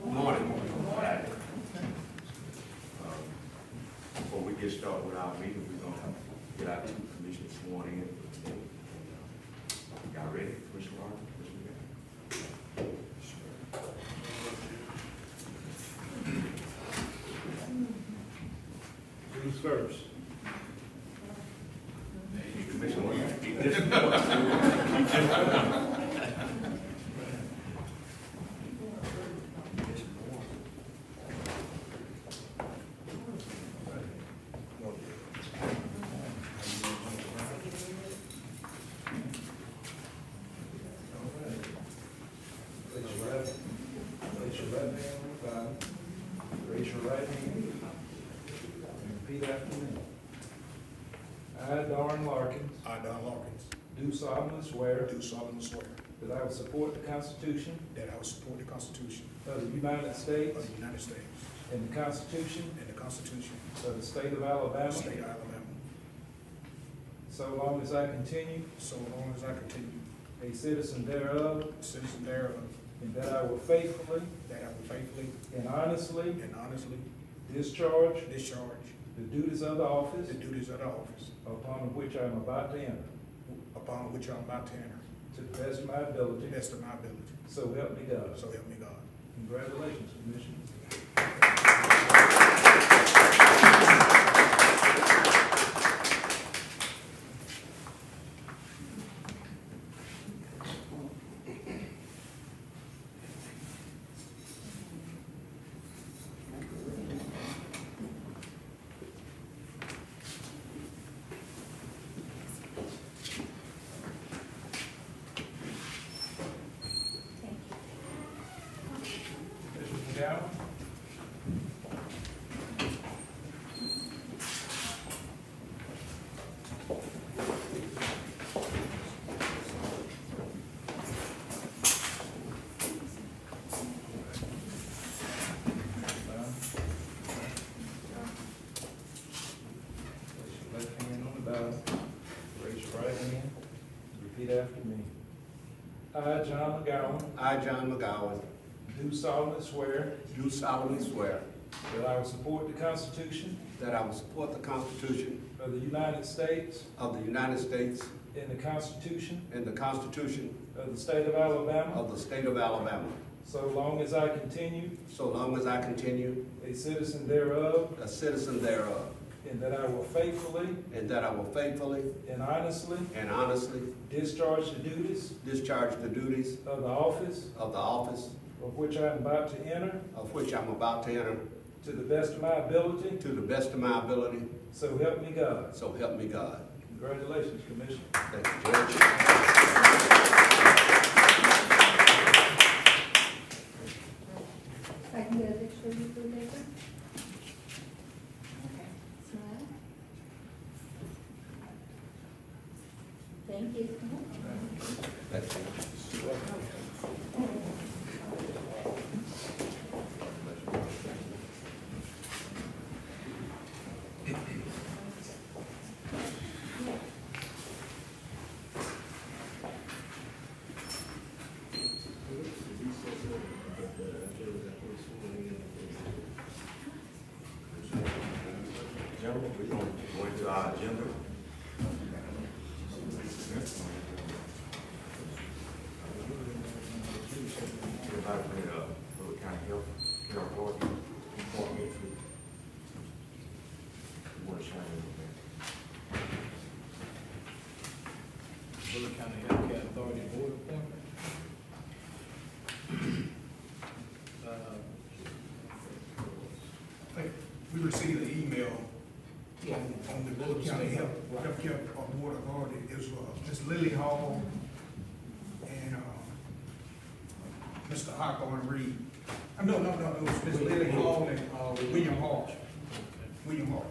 Morning. Before we get started with our meeting, we're going to get our two commissioners sworn in. Y'all ready? Commissioner Martin? Who's first? Commissioner Martin. Place your left hand on the Bible. Raise your right hand. And repeat after me. I, Darren Larkins, I, Don Larkins, do solemnly swear do solemnly swear that I will support the Constitution that I will support the Constitution of the United States of the United States and the Constitution and the Constitution of the State of of Alabama, the State of Alabama, so long as I continue so long as I continue a citizen thereof, a citizen thereof, and that I will faithfully that I will faithfully and honestly and honestly discharge discharge the duties of the office the duties of the office upon which I am about to enter, upon which I am about to enter, to the best of my to ability, the best of my ability. so help me God. So help me God. Congratulations, Commissioner. Commissioner McGowan? Place your left hand on the Bible. Raise your right hand. Repeat after me. I, John McGowan, I, John McGowan, do solemnly swear do solemnly swear that I will support the Constitution that I will support the Constitution of the United States of the United States and the Constitution and the Constitution of the State of Alabama, of the State of Alabama, so long as I continue so long as I continue a citizen thereof, a citizen thereof, and that I will faithfully and that I will faithfully and honestly and honestly discharge the duties discharge the duties of the office of which I am about to enter, of which I'm about to enter, to the best of my ability, to the best of my ability, so help me God. so help me God. Congratulations, Commissioner. Thank you, Judge. I can get a picture of you for the paper? Okay, smile. Thank you. Thank you. Gentlemen, we're going to go into our agenda. Everybody bring up Bullock County Health Care Authority appointment. We want to shine in Bullock County Healthcare Authority Board appointment. We received an email on the Bullock County Healthcare Board Authority. Is Ms. Lily Hall and Mr. Hawthorne Reed. No, it's Ms. Lily Hall and William Hall. William Hall.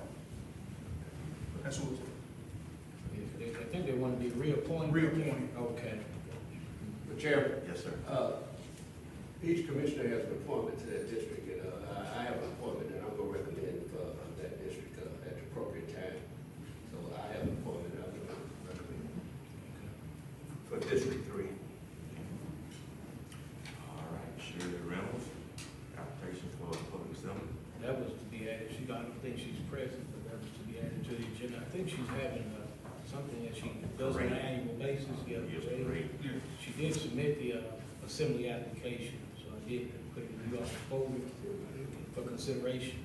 That's what, I think they want to be reappointed. reappointed. Okay. Mr. Chairman, Yes, sir. each commissioner has an appointment to that district, and I have an appointment that I'm gonna recommend for that district at the appropriate time. So I have an appointment that I'm gonna recommend. For District 3. All right, Shirley Reynolds. Got That was to be added, I don't think she's present, but that was to be added to the agenda. I think she's having something that she does on an annual basis. Yeah, Yes, Jay. great. She did submit the assembly application, so I did put it in your folder for consideration.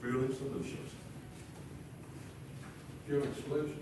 Fueling Solutions. Fueling Solutions.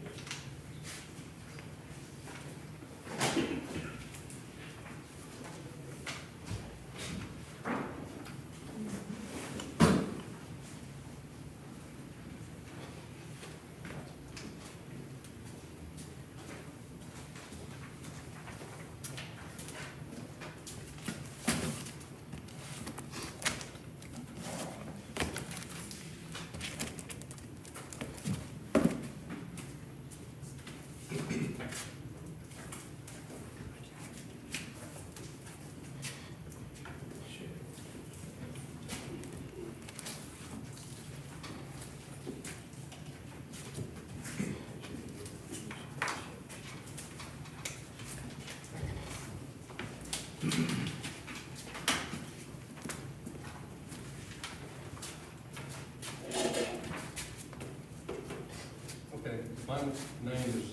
Okay, my name is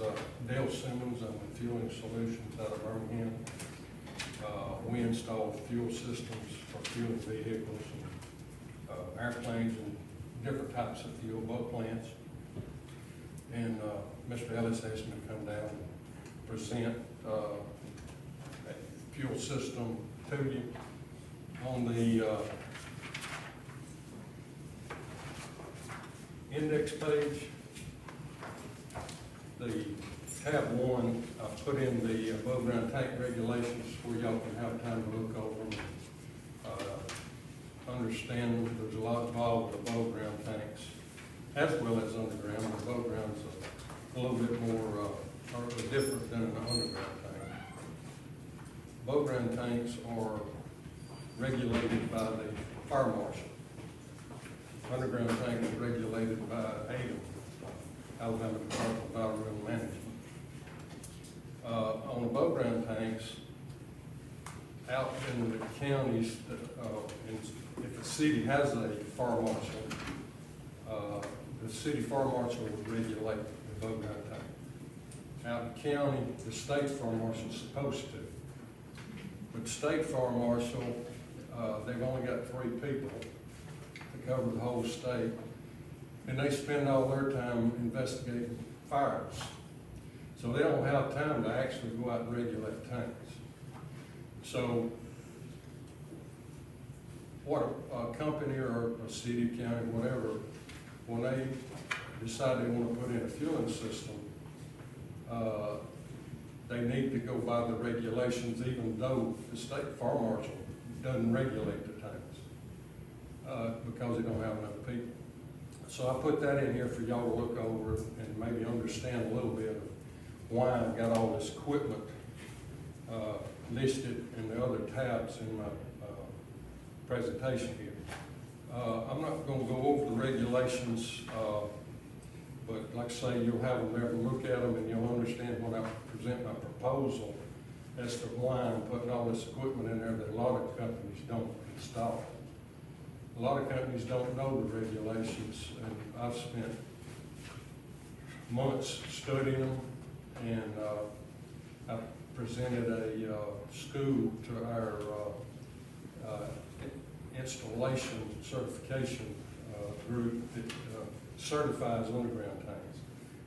Dale Simmons. I'm with Fueling Solutions out of Birmingham. We install fuel systems for fueling vehicles and airplanes and different types of fuel, boat plants. And Mr. Ellis asked me to come down and present a fuel system to you. On the index page, the tab 1, I put in the above ground tank regulations where y'all can have time to look over them. Understand there's a lot involved with above ground tanks as well as underground. The above ground's a little bit more or different than an underground tank. Above ground tanks are regulated by the fire marshal. Underground tank is regulated by ADEM, Alabama Department of Environmental Management. On above ground tanks, out in the counties, if a city has a fire marshal, the city fire marshal would regulate the above ground tank. Out in the county, the state fire marshal is supposed to. But the state fire marshal, they've only got 3 people to cover the whole state, and they spend all their time investigating fires. So they don't have time to actually go out and regulate tanks. So what a company or a city, county, whatever, when they decide they want to put in a fueling system, they need to go by the regulations, even though the state fire marshal doesn't regulate the tanks, because they don't have enough people. So I put that in here for y'all to look over and maybe understand a little bit of why I've got all this equipment listed in the other tabs in my presentation here. I'm not going to go over the regulations, but like I say, you'll have them there to look at them and you'll understand when I present my proposal as to why I'm putting all this equipment in there that a lot of companies don't install. A lot of companies don't know the regulations, and I've spent months studying them, and I presented a school to our installation certification group that certifies underground tanks.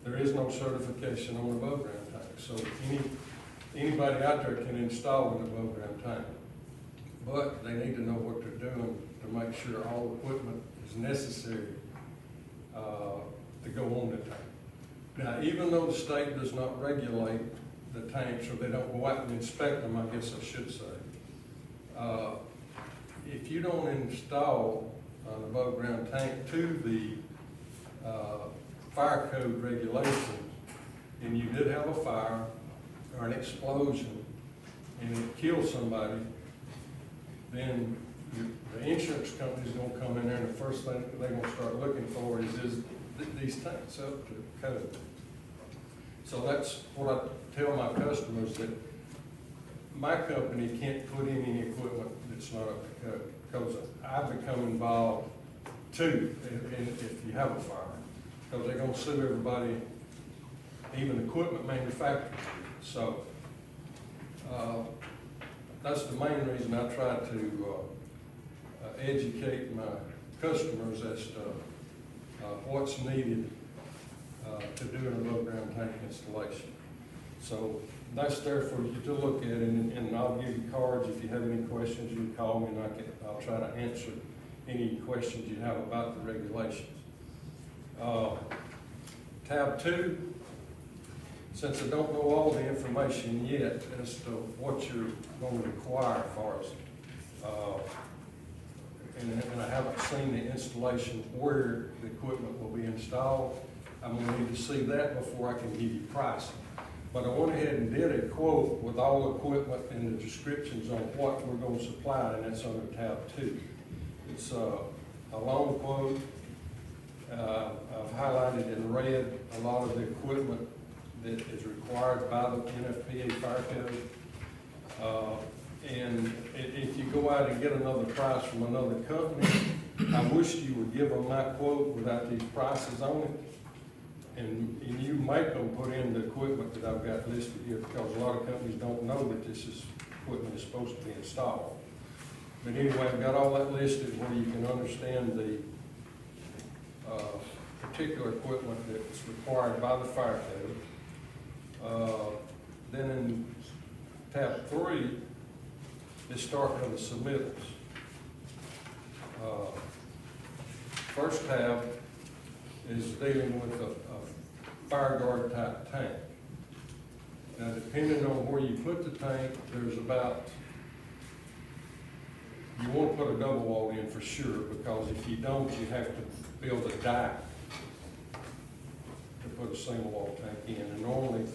There is no certification on above ground tanks, so anybody out there can install an above ground tank, but they need to know what they're doing to make sure all equipment is necessary to go on the tank. Now, even though the state does not regulate the tanks, or they don't go out and inspect them, I guess I should say, if you don't install an above ground tank to the fire code regulations, and you did have a fire or an explosion and it kills somebody, then the insurance company's gonna come in there, and the first thing they're gonna start looking for is these tanks up to code. So that's what I tell my customers, that my company can't put in any equipment it's not because I've become involved too, if you have a fire, because they're gonna sue everybody, even equipment manufacturers. So, that's the main reason I try to educate my customers as to what's needed to do an above-ground tank installation. So that's there for you to look at, and I'll give you cards. If you have any questions, you can call me, and I'll try to answer any questions you have about the regulations. Tab 2, since I don't know all the information yet as to what you're going to require for us, and I haven't seen the installation where the equipment will be installed, I'm going to need to see that before I can give you pricing. But I went ahead and did a quote with all the equipment and the descriptions on what we're going to supply, and that's under tab 2. It's a long quote. I've highlighted in red a lot of the equipment that is required by the NFPA fire code. And if you go out and get another price from another company, I wish you would give them my quote without these prices on it. And you make them put in the equipment that I've got listed here, because a lot of companies don't know that this equipment is supposed to be installed. But anyway, I've got all that listed where you can understand the particular equipment that's required by the fire code. Then in tab 3, is starting with the submittals. First tab is dealing with a fire guard type tank. Now, depending on where you put the tank, there's about, you want to put a double wall in for sure, because if you don't, you have to build a dike to put a single wall tank in. And normally,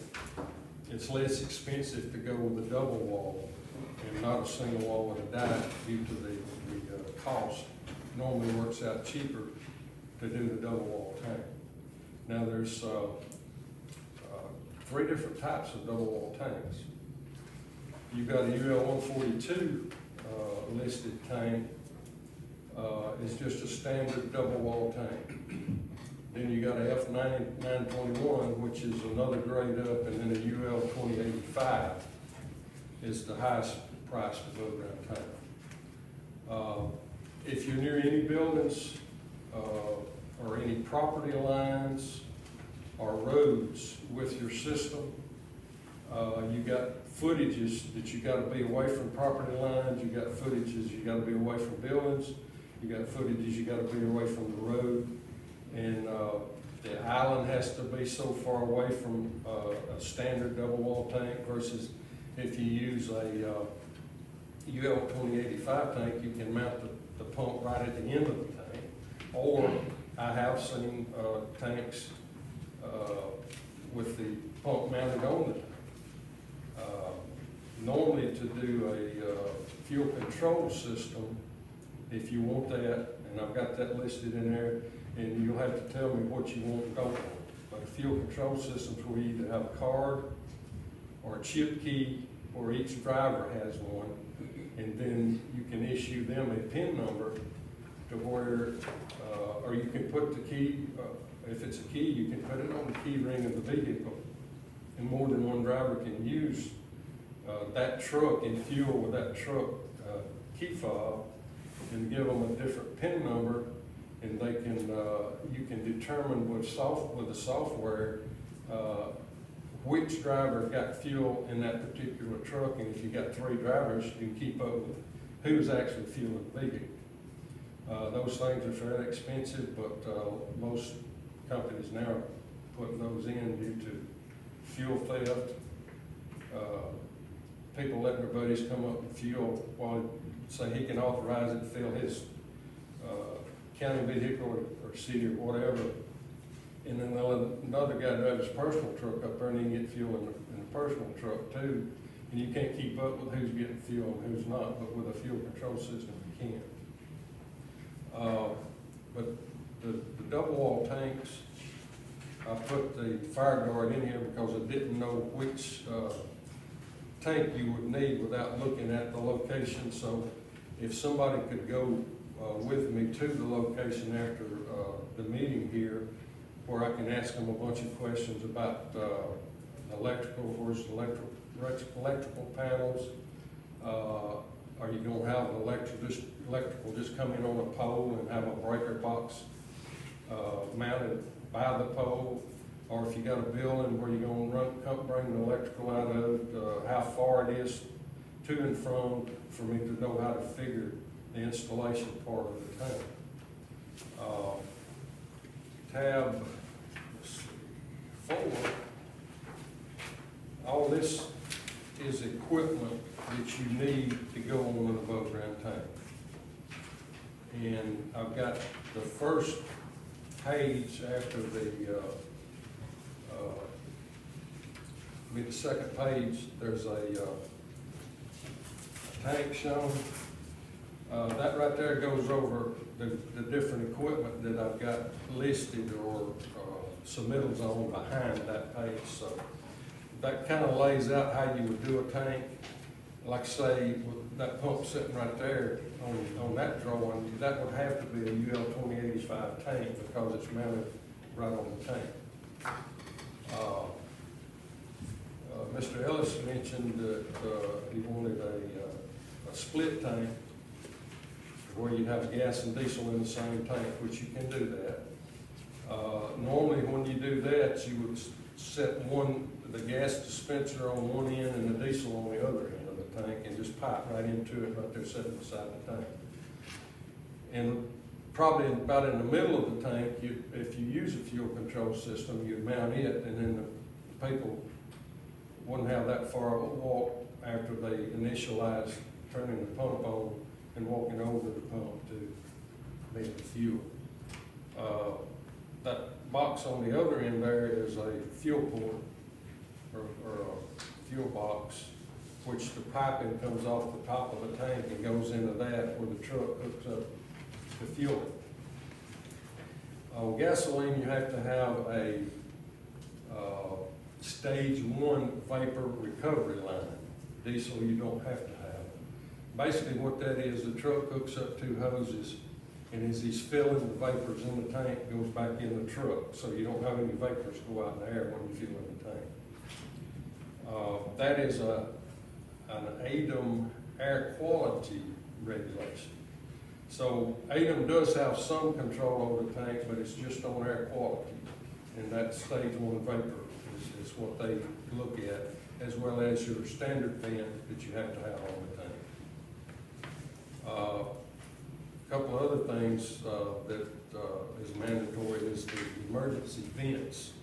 it's less expensive to go with a double wall and not a single wall with a dike due to the cost. Normally works out cheaper to do the double wall tank. Now there's 3 different types of double wall tanks. You've got a UL 142 listed tank. It's just a standard double wall tank. Then you got a F921, which is another grade up, and then a UL 2085 is the highest priced above ground tank. If you're near any buildings or any property lines or roads with your system, you got footages that you got to be away from property lines. You got footages you got to be away from buildings. You got footages you got to be away from the road, and the island has to be so far away from a standard double wall tank versus if you use a UL 2085 tank, you can mount the pump right at the end of the tank. Or I have seen tanks with the pump mounted on the tank. Normally to do a fuel control system, if you want that, and I've got that listed in there, and you'll have to tell me what you want and don't want. But a fuel control system is where you either have a card or a chip key, or each driver has one, and then you can issue them a PIN number to where, or you can put the key, if it's a key, you can put it on the key ring of the vehicle, and more than one driver can use that truck and fuel with that truck key fob, and give them a different PIN number, and they can, you can determine with the software which driver got fuel in that particular truck, and if you got 3 drivers, you can keep up with who's actually fueling the vehicle. Those things are fairly expensive, but most companies now are putting those in due to fuel theft. People letting their buddies come up and fuel while, say, he can authorize it to fill his county vehicle or city or whatever. And then they'll let another guy drive his personal truck up there, and he can get fuel in the personal truck too. And you can't keep up with who's getting fuel and who's not, but with a fuel control system you can. But the double wall tanks, I put the fire guard in here because I didn't know which tank you would need without looking at the location. So if somebody could go with me to the location after the meeting here, where I can ask them a bunch of questions about electrical, where's the electrical panels? Are you gonna have electrical just come in on a pole and have a breaker box mounted by the pole? Or if you got a building where you're gonna bring the electrical out of, how far it is to and from, for me to know how to figure the installation part of the tank. Tab 4, all this is equipment that you need to go on an above ground tank. And I've got the first page after the second page, there's a tank shown. That right there goes over the different equipment that I've got listed or submittals on behind that page. So that kind of lays out how you would do a tank. Like say, with that pump sitting right there on that drawing, that would have to be a UL 2085 tank because it's mounted right on the tank. Mr. Ellis mentioned that he wanted a split tank where you have gas and diesel in the same tank, which you can do that. Normally when you do that, you would set the gas dispenser on one end and the diesel on the other end of the tank and just pipe right into it right there sitting beside the tank. And probably about in the middle of the tank, if you use a fuel control system, you'd mount it, and then the people wouldn't have that far of a walk after they initialize turning the pump on and walking over the pump to meet the fuel. That box on the other end there is a fuel port or a fuel box, which the piping comes off the top of the tank and goes into that where the truck hooks up to fuel it. On gasoline, you have to have a stage 1 vapor recovery line. Diesel, you don't have to have. Basically what that is, the truck hooks up 2 hoses, and as he's filling the vapors in the tank, it goes back in the truck, so you don't have any vapors go out in the air when you fill in the tank. That is an ADEM air quality regulation. So ADEM does have some control over the tank, but it's just on air quality, and that stage 1 vapor is what they look at, as well as your standard vent that you have to have on the tank. A couple of other things that is mandatory is the emergency vents.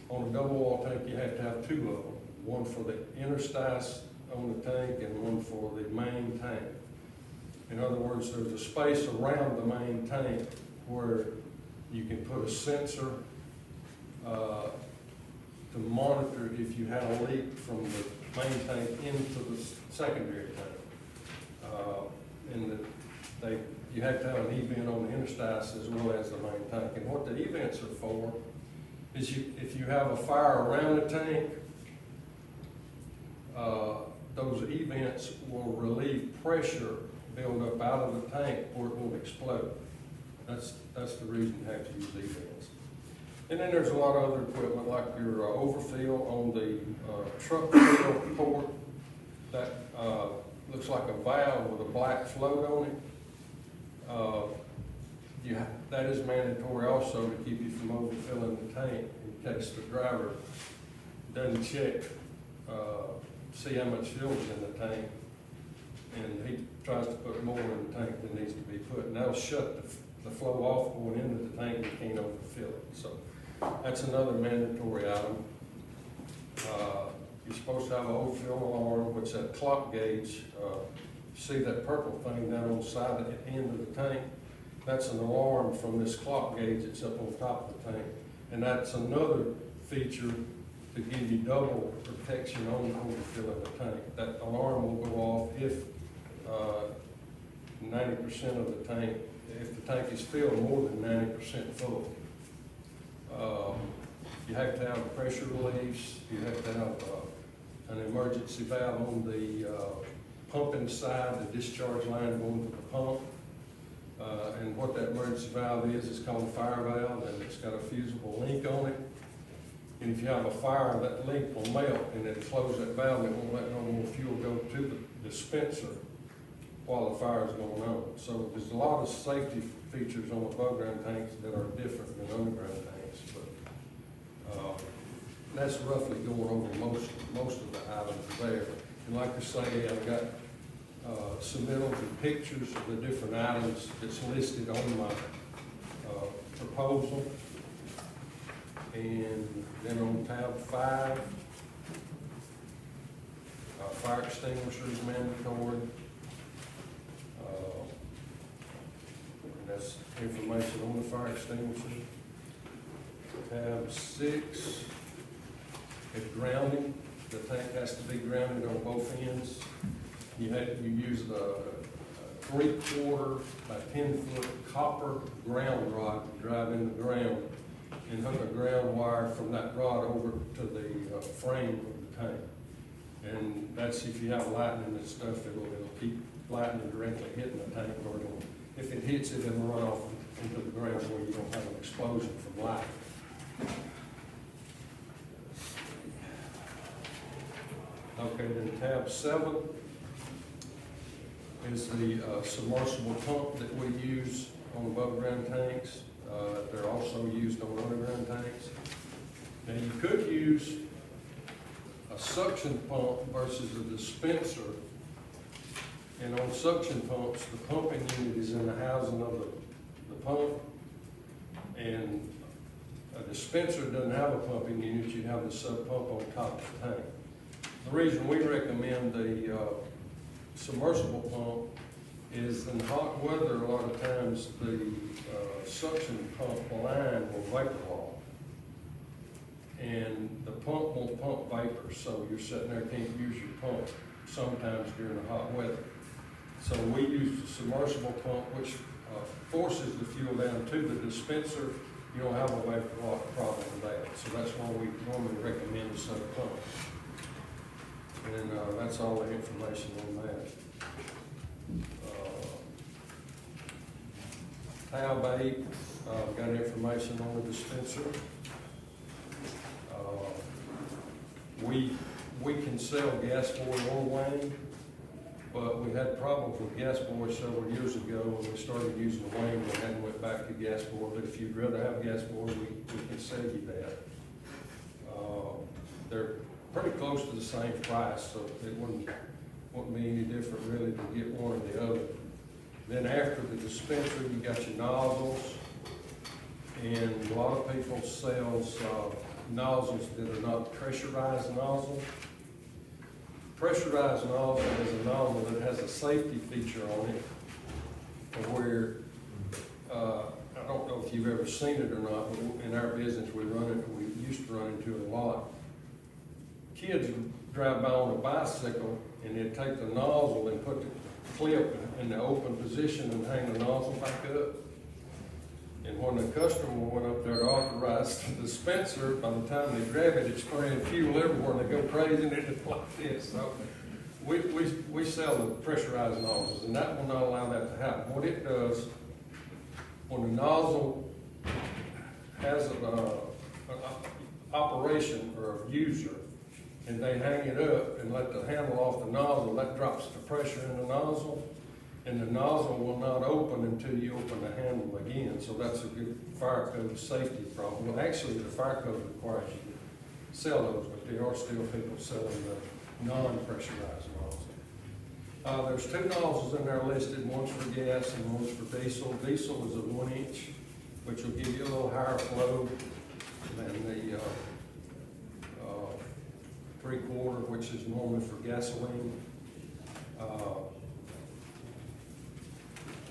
On a double wall tank, you have to have 2 of them, one for the interstice on the tank and one for the main tank. In other words, there's a space around the main tank where you can put a sensor to monitor if you have a leak from the main tank into the secondary tank. You have to have an E-vent on the interstice as well as the main tank. And what the E-vents are for is if you have a fire around the tank, those E-vents will relieve pressure build up out of the tank or it will explode. That's the reason you have to use E-vents. And then there's a lot of other equipment like your overfill on the truck fill port that looks like a valve with a black float on it. That is mandatory also to keep you from overfilling the tank in case the driver doesn't check, see how much fuel is in the tank, and he tries to put more in the tank than needs to be put, and that'll shut the flow off going into the tank and you can't overfill it. So that's another mandatory item. You're supposed to have an overfill alarm, which that clock gauge, see that purple thing down on the side at the end of the tank? That's an alarm from this clock gauge that's up on top of the tank. And that's another feature to give you double protection on overfilling the tank. That alarm will go off if 90% of the tank, if the tank is filled more than 90% full. You have to have pressure reliefs. You have to have an emergency valve on the pumping side, the discharge line going to the pump. And what that emergency valve is, it's called a fire valve, and it's got a fusible link on it. And if you have a fire, that link will melt, and it close that valve, it won't let no more fuel go to the dispenser while the fire is going on. So there's a lot of safety features on above ground tanks that are different than underground tanks, but that's roughly going over most of the items there. And like I say, I've got submittals and pictures of the different items that's listed on my proposal. And then on tab 5, fire extinguisher is mandatory. And that's information on the fire extinguisher. Tab 6 is grounding. The tank has to be grounded on both ends. You use the 3/4 by 10-foot copper ground rod to drive in the ground and hook a ground wire from that rod over to the frame of the tank. And that's if you have lightning and stuff, it'll keep lightning directly hitting the tank, or if it hits it, it'll run off into the ground where you don't have an explosion from lightning. Okay, then tab 7 is the submersible pump that we use on above ground tanks. They're also used on underground tanks. Now you could use a suction pump versus a dispenser. And on suction pumps, the pumping unit is in the housing of the pump. And a dispenser doesn't have a pumping unit, you have the sub pump on top of the tank. The reason we recommend the submersible pump is in hot weather, a lot of times the suction pump line will vapor lock. And the pump won't pump vapor, so you're sitting there, can't use your pump sometimes during the hot weather. So we use the submersible pump, which forces the fuel down to the dispenser. You don't have a vapor lock problem with that. So that's why we normally recommend the sub pump. And that's all the information on that. Tab 8, we've got information on the dispenser. We can sell gas board or wang, but we had problems with gas board several years ago when we started using the wang. We hadn't went back to gas board, but if you'd rather have gas board, we can sell you that. They're pretty close to the same price, so it wouldn't be any different really to get one or the other. Then after the dispenser, you got your nozzles, and a lot of people sells nozzles that are not pressurized nozzles. Pressurized nozzle is a nozzle that has a safety feature on it, where I don't know if you've ever seen it or not, but in our business we used to run into it a lot. Kids would drive by on a bicycle and they'd take the nozzle and put the clip in the open position and hang the nozzle back up. And when the customer went up there to authorize the dispenser, by the time they grab it, it's spraying fuel everywhere and they go crazy and it's like this. So we sell the pressurized nozzles, and that will not allow that to happen. What it does, when the nozzle has an operation or a user, and they hang it up and let the handle off the nozzle, that drops the pressure in the nozzle, and the nozzle will not open until you open the handle again. So that's a good fire code safety problem. Well, actually, the fire code requires you to sell those, but there are still people selling the non-pressurized nozzle. There's 2 nozzles in there listed, one's for gas and one's for diesel. Diesel is a 1-inch, which will give you a little higher flow than the 3/4, which is normally for gasoline.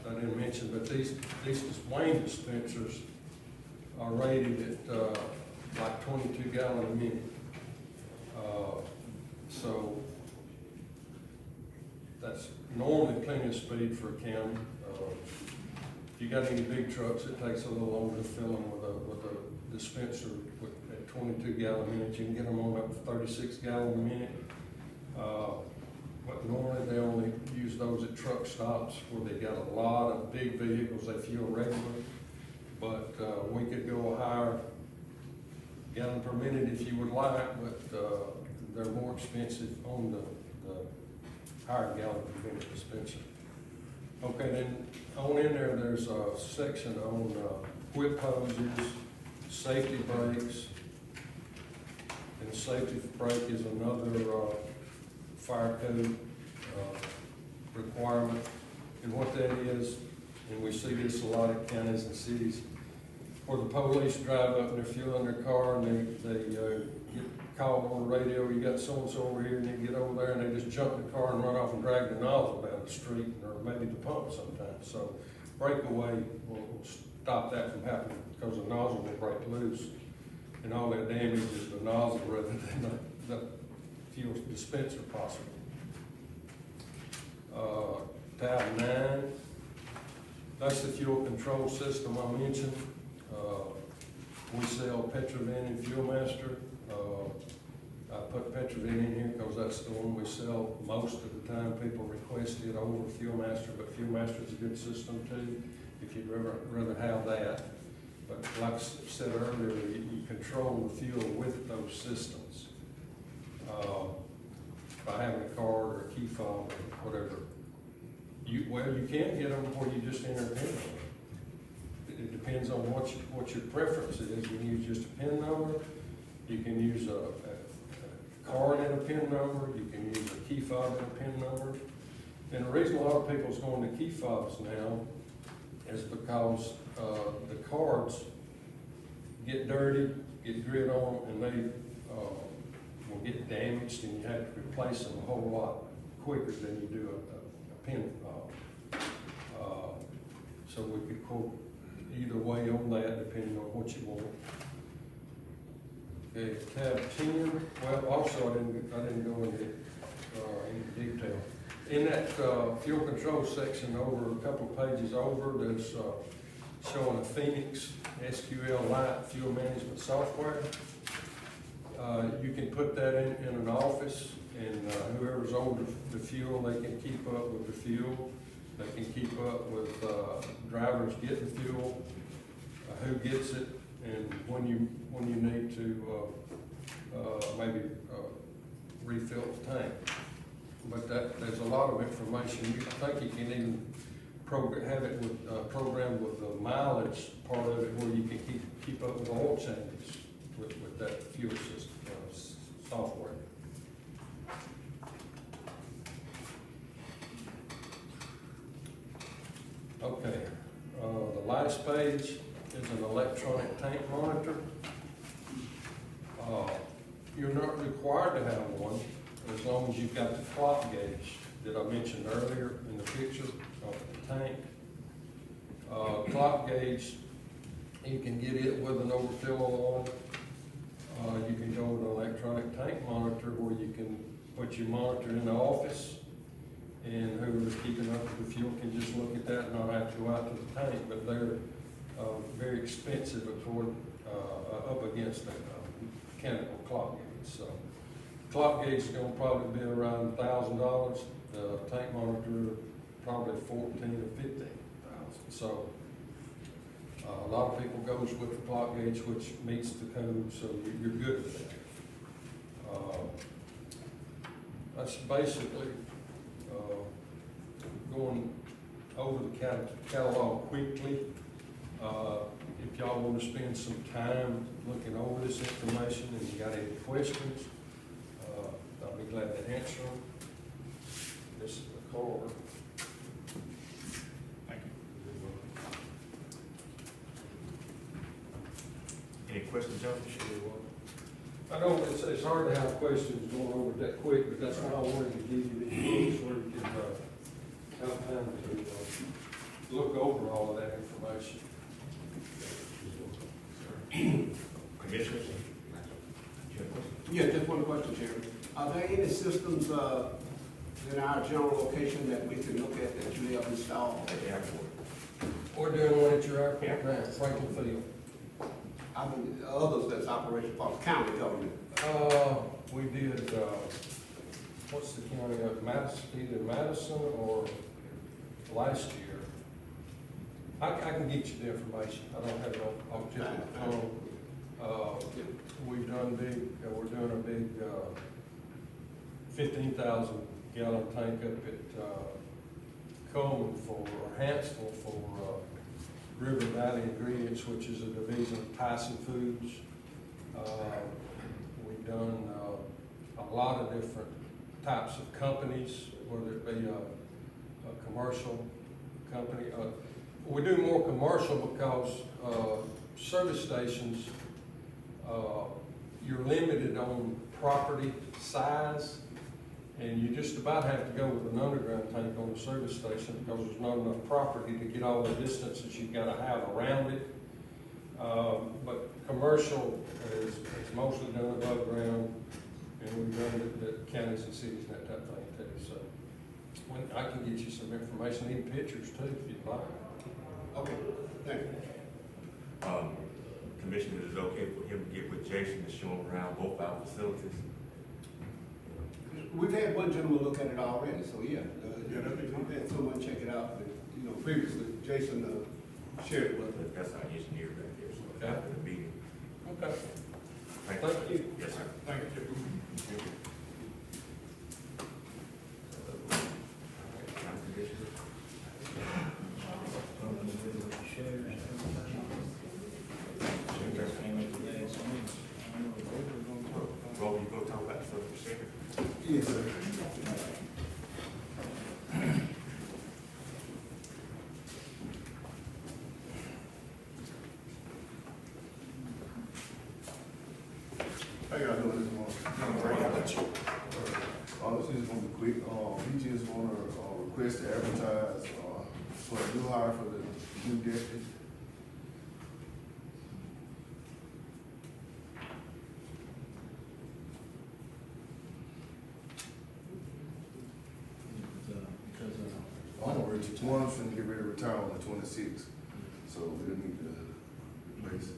I didn't mention, but these wang dispensers are rated at like 22 gallons a minute. So that's normally plenty of speed for a county. If you got any big trucks, it takes a little longer to fill them with a dispenser at 22 gallons a minute. You can get them on up to 36 gallons a minute. but normally they only use those at truck stops where they got a lot of big vehicles they fuel regularly. But, we could go a higher gallon per minute if you would like, but, they're more expensive on the higher gallon per minute dispenser. Okay, then on in there, there's a section on, whip hoses, safety brakes. And safety brake is another, fire code, requirement. And what that is, and we see this a lot in counties and cities, where the police drive up and they're fueling their car and they get called on the radio, you got so-and-so over here, and they get over there and they just jump in the car and run off and drag the nozzle down the street, or maybe the pump sometimes. So breakaway will stop that from happening, because the nozzle will break loose, and all that damage is the nozzle rather than the fuel dispenser possibly. Tab 9, that's the fuel control system I mentioned. We sell Petrovin and Fuelmaster. I put Petrovin in here because that's the one we sell most of the time. People request it over Fuelmaster, but Fuelmaster is a good system too, if you'd rather have that. But like I said earlier, you control the fuel with those systems. By having a card or a key fob or whatever. You can get them where you just enter a PIN number. It depends on what your preference is. You can use just a PIN number. You can use a card and a PIN number. You can use a key fob and a PIN number. And the reason a lot of people is going to key fobs now is because the cards get dirty, get grit on, and they will get damaged, and you have to replace them a whole lot quicker than you do a PIN fob. So we could quote either way on that, depending on what you want. Okay, tab 10. Well, also I didn't go into detail. In that fuel control section, over a couple of pages over, there's showing a Phoenix SQL Lite fuel management software. You can put that in an office, and whoever's over the fuel, they can keep up with the fuel. They can keep up with drivers getting fuel, who gets it, and when you need to maybe refill the tank. But there's a lot of information. I think you can even have it with, programmed with the mileage part of it, where you can keep up with oil changes with that fuel system software. Okay, the last page is an electronic tank monitor. You're not required to have one as long as you've got the clock gauge that I mentioned earlier in the picture of the tank. Clock gauge, you can get it with an overfill alarm. You can go with an electronic tank monitor where you can put your monitor in the office, and whoever's keeping up with the fuel can just look at that and not have to go out to the tank. But they're very expensive up against a mechanical clock gauge. So clock gauge is going to probably be around $1,000. The tank monitor probably $14,000 or $15,000. So a lot of people goes with the clock gauge, which meets the code, so you're good with that. That's basically going over the catalog quickly. If y'all want to spend some time looking over this information and you got any questions, I'll be glad to answer them. This is the card. Thank you. Any questions, John? I know it's hard to have questions going over that quick, but that's why I wanted to give you the books where you can have time to look over all of that information. Commissioners? Yeah, just one question, Chairman. Are there any systems in our general location that we can look at that you have installed? At the airport. We're doing one at your airport now, Franklin Field. I mean, others that's operation part of county government. We did, what's the county of Madison, either Madison or last year. I can get you the information, I don't have it on tip of the phone. We've done we're doing a big, 15,000 gallon tank up at Coleman or Hansville for River Valley Ingredients, which is a division of Tyson Foods. We've done a lot of different types of companies, whether it be a commercial company. We do more commercial because service stations, you're limited on property size, and you just about have to go with an underground tank on the service station because there's not enough property to get all the distances you've got to have around it. But commercial is mostly done above ground, and we've done it at counties and cities and that type of thing too. So I can get you some information, even pictures too, if you'd like. Okay, thank you. Commissioner, is it okay for him to get with Jason to show him around both our facilities? We've had one gentleman look at it already, so yeah. We've had someone check it out, but, previously, Jason shared it with us. That's our engineer right there, so after the meeting. Okay. Thank Thank you. Yes, sir. Thank you. Rob, you go talk about the social sector? Yes, sir. How y'all doing this morning? All this is gonna be quick. We just wanna request to advertise for a new hire for the new deputy. One's gonna get ready to retire on the 26th, so we'll need to replace it.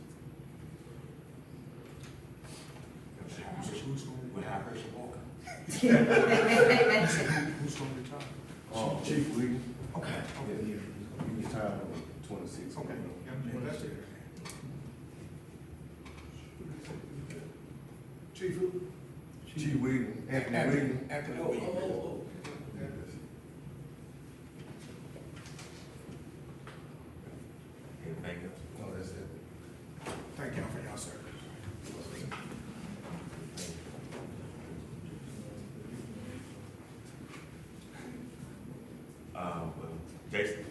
We'll have Herschel Walker. Who's gonna retire? Chief Lee, Okay, okay. he retired on the 26th. Okay, yeah, that's it. Chief who? Chief William, Anthony William. Anthony Oh, Williams. Anything else? No, that's it. Thank y'all for y'all service. Well, Jason,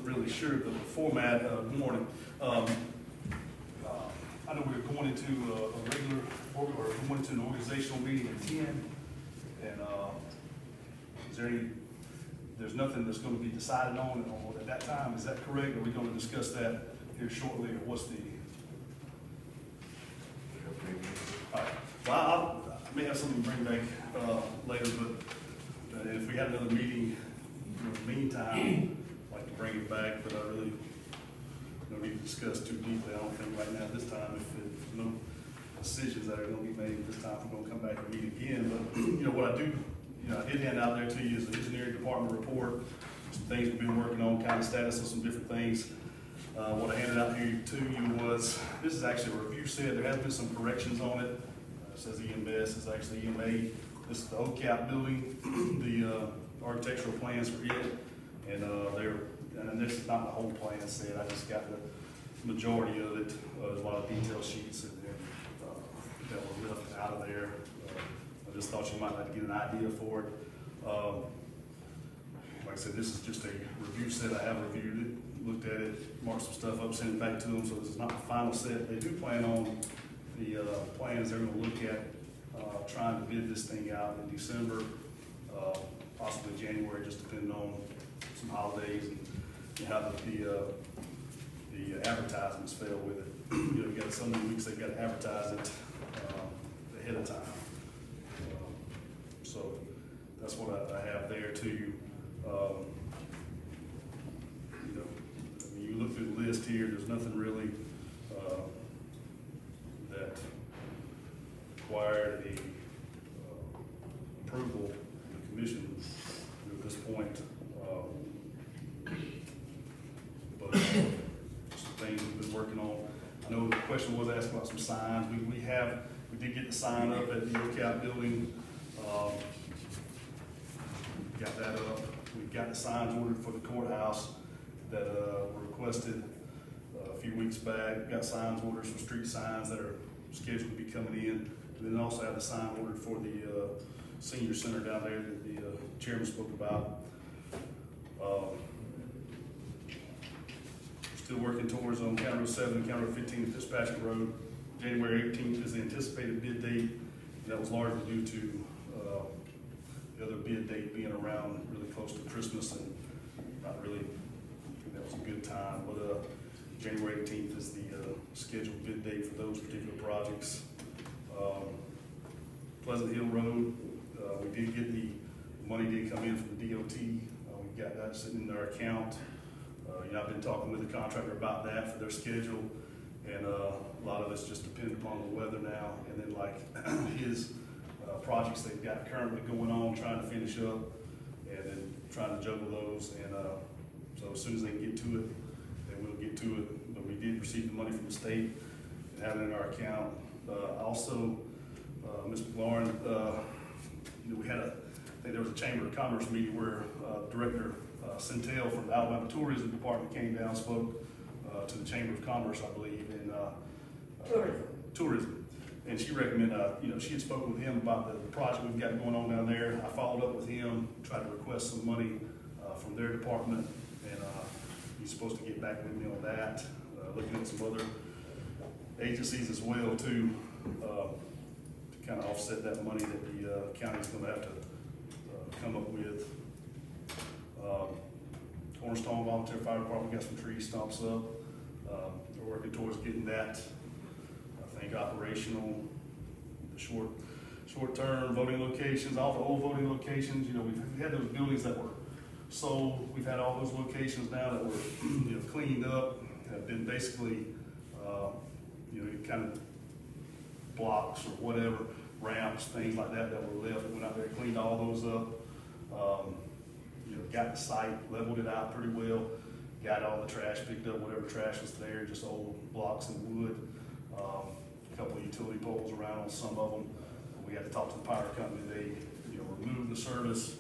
really sure of the format. Good morning. I know we're going into a regular, or going into an organizational meeting at 10, and is there there's nothing that's going to be decided on at that time, is that correct? Are we going to discuss that here shortly, or what's the? All right. Well, I may have something to bring back later, but if we had another meeting in the meantime, I'd like to bring it back, but I really no need to discuss too deeply, I don't think right now at this time, if there's no decisions that are gonna be made at this time, we're gonna come back and meet again, but, you know, what I do, you know, I did hand out there to you is the engineering department report, some things we've been working on, kind of status of some different things. What I handed out here to you was, this is actually a review set, there has been some corrections on it. It says EMS, it's actually EMA. This is the OCAP building, the architectural plans for it, and and this is not the whole plan set, I just got the majority of it. There's a lot of detail sheets and that were left out of there. I just thought you might like to get an idea for it. Like I said, this is just a review set. I have reviewed it, looked at it, marked some stuff up, sent it back to them, so this is not the final set. They do plan on the plans they're gonna look at trying to bid this thing out in December, possibly January, just depending on some holidays and how the advertisements fell with it. You know, you got some weeks they've got to advertise it ahead of time. So that's what I have there to you. You know, I mean, you look through the list here, there's nothing really that required a approval of the commission at this point. But some things we've been working on. I know the question was asked about some signs. We did get the sign up at the OCAP building. Got that up. We've got the signs ordered for the courthouse that were requested a few weeks back. Got signs orders for street signs that are scheduled to be coming in. And then also have the sign ordered for the senior center down there that the chairman spoke about. Still working towards on County Road 7 and County Road 15 at Fitzpatrick Road. January 18th is the anticipated bid date. That was largely due to the other bid date being around really close to Christmas, and not really, I think that was a good time. But January 18th is the scheduled bid date for those particular projects. Pleasant Hill Road, we did get the money did come in from the DOT. We got that sitting in their account. You know, I've been talking with the contractor about that for their schedule, and a lot of it's just dependent upon the weather now. And then like his projects they've got currently going on, trying to finish up, and then trying to juggle those. And so as soon as they can get to it, they will get to it. But we did receive the money from the state and have it in our account. Also, Ms. McLaurin, you know, I think there was a Chamber of Commerce meeting where Director Centel from the Alabama Tourism Department came down, spoke to the Chamber of Commerce, I believe, in tourism. And she recommended, you know, she had spoken with him about the project we've got going on down there. I followed up with him, tried to request some money from their department, and he's supposed to get back with me on that. Looking at some other agencies as well too, to kind of offset that money that the county's going to have to come up with. Cornerstone Volunteer Fire Department got some tree stumps up. We're working towards getting that, I think, operational. The short-term voting locations, all the old voting locations. You know, we've had those buildings that were sold. We've had all those locations now that were, you know, cleaned up, have been basically, you know, kind of blocks or whatever, ramps, things like that were left. Went out there, cleaned all those up. You know, got the site, leveled it out pretty well, got all the trash picked up, whatever trash was there, just old blocks and wood. A couple of utility poles around on some of them. We had to talk to the power company. They, you know, removed the service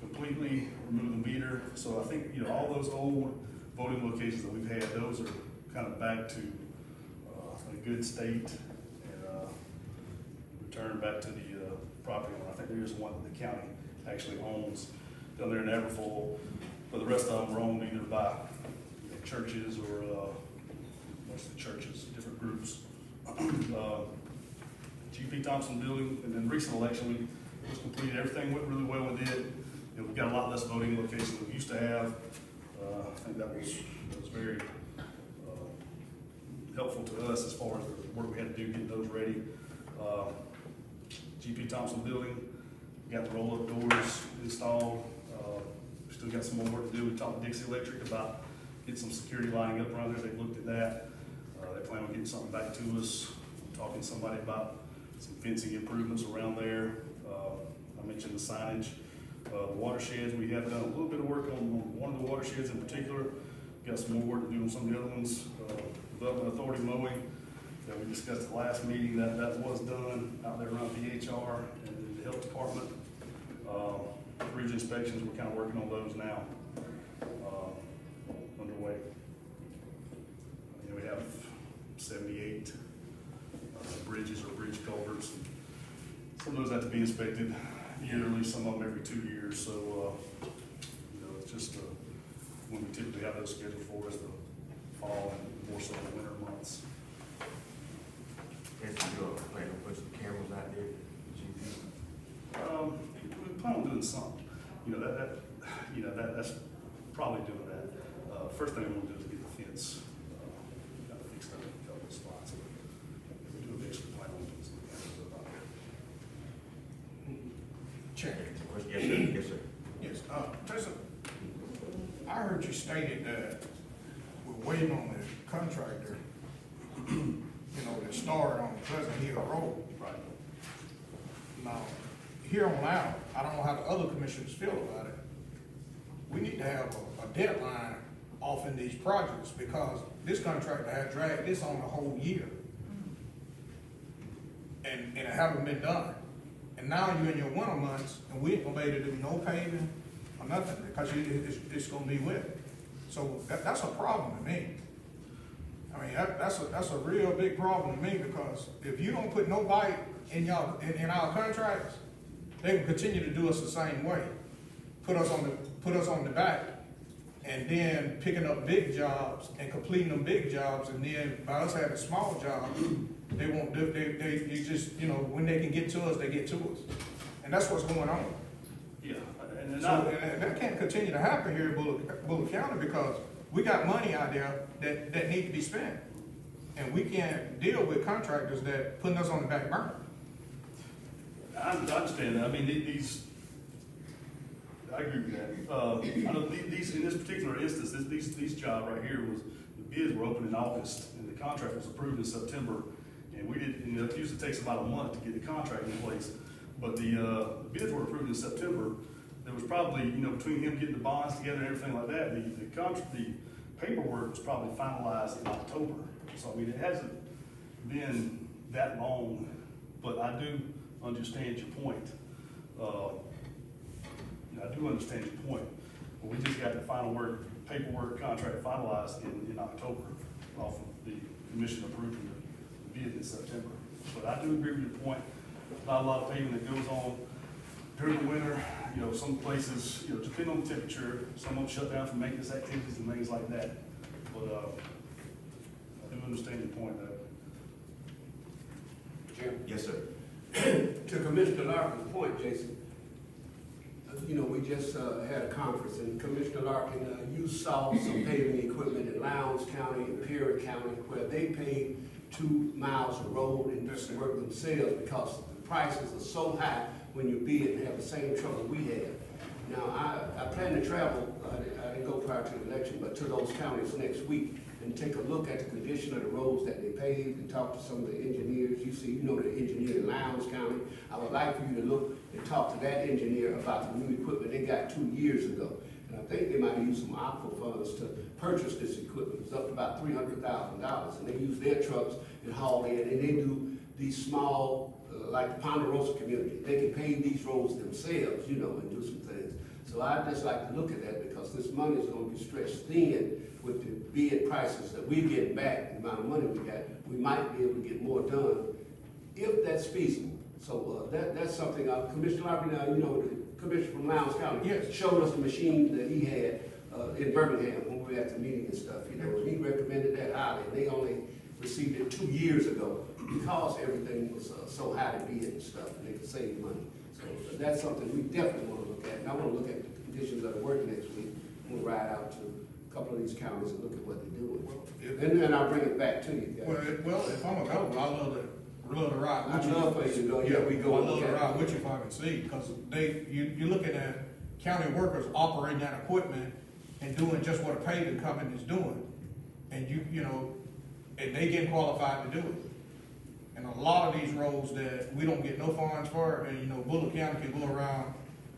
completely, removed the meter. So I think, you know, all those old voting locations that we've had, those are kind of back to a good state and returned back to the property owner. I think there is one that the county actually owns down there in Everfoyle, but the rest of them are owned either by, you know, churches or mostly churches, different groups. GP Thompson building, and then recent election, we was completed. Everything went really well with it. You know, we've got a lot less voting locations than we used to have. I think that was very helpful to us as far as the work we had to do getting those ready. GP Thompson building, we got the roll-up doors installed. We still got some more work to do. We talked to Dixie Electric about get some security lining up around there, they looked at that. They plan on getting something back to us. I'm talking to somebody about some fencing improvements around there. I mentioned the signage. The watersheds, we have done a little bit of work on one of the watersheds in particular. Got some more work to do on some of the other ones. Development Authority mowing that we discussed at the last meeting, that was done out there around PHR and the health department. Bridge inspections, we're kind of working on those now, underway. We have 78 bridges or bridge culverts. Some of those have to be inspected yearly, some of them every 2 years. So, it's just when we typically have those scheduled for us, the fall and more so the winter months. Yes, you plan to put some cameras out there? We plan on doing something. That's probably doing that. First thing we want to do is get the fence kind of fixed up in a couple of spots. We do eventually plan on doing some cameras up out there. Chair. Yes, sir. Yes, sir. Yes, Jason, I heard you stated that we're waiting on the contractor, that started on Pleasant Hill Road. Right. Now, here on out, I don't know how the other commissioners feel about it. We need to have a deadline off in these projects because this contractor had dragged this on the whole year. And it haven't been done. And now you're in your winter months and we ain't gonna be able to do no paving or nothing because it's gonna be wet. So that's a problem to me. I mean, that's a real big problem to me because if you don't put no bite in our contracts, they will continue to do us the same way. Put us on the back, and then picking up big jobs and completing them big jobs, and then by us having small jobs, they won't do. They just when they can get to us, they get to us, and that's what's going on. Yeah, and that can't continue to happen here in Bullock County because we got money out there that need to be spent, and we can't deal with contractors that putting us on the back burner. I understand that. I mean, I agree with that. I know these, in this particular instance, these job right here the bids were opened in August and the contract was approved in September. And we did, it usually takes about a month to get the contract in place. But the bids were approved in September. There was probably, between him getting the bonds together and everything like that, the paperwork was probably finalized in October. So, I mean, it hasn't been that long, but I do understand your point. I do understand your point, but we just got the final paperwork contract finalized in October off of the commission approving the bid in September. But I do agree with your point. Not a lot of paving that goes on during the winter. Some places, depending on the temperature, some of them shut down for maintenance activities and things like that. But I do understand your point there. Jim? Yes, sir. To Commissioner Larkin's point, Jason, we just had a conference, and Commissioner Larkin, you saw some paving equipment in Lowndes County and Perry County where they paved 2 miles of road and just work themselves because the prices are so high when you bid and have the same trouble we have. Now, I plan to travel, I didn't go prior to the election, but to those counties next week and take a look at the condition of the roads that they paved and talk to some of the engineers. The engineer in Lowndes County. I would like for you to look and talk to that engineer about the new equipment they got 2 years ago. And I think they might have used some ARPA funds to purchase this equipment. It's up to about $300,000. And they use their trucks and haul in, and they do these small, like the Ponderosa community. They can pave these roads themselves, and do some things. So I'd just like to look at that because this money is going to be stretched thin with the bid prices that we're getting back, the amount of money we got. We might be able to get more done if that's feasible. So that's something, Commissioner Larkin, the commissioner from Lowndes County showed us the machine that he had in Birmingham when we were at the meeting and stuff. He recommended that highly. They only received it 2 years ago because everything was so high to bid and stuff, and they could save money. So that's something we definitely want to look at. And I want to look at the conditions of the work next week. We'll ride out to a couple of these counties and look at what they're doing. And then I'll bring it back to you guys. Well, if I'm available, I love to ride with you. I'd love for you to go. Yeah, we go. I love to ride with you if I can see, because you're looking at county workers operating that equipment and doing just what a paving company is doing. And you know, and they get qualified to do it. And a lot of these roads that we don't get no funds for, and you know, Bullock County can go around.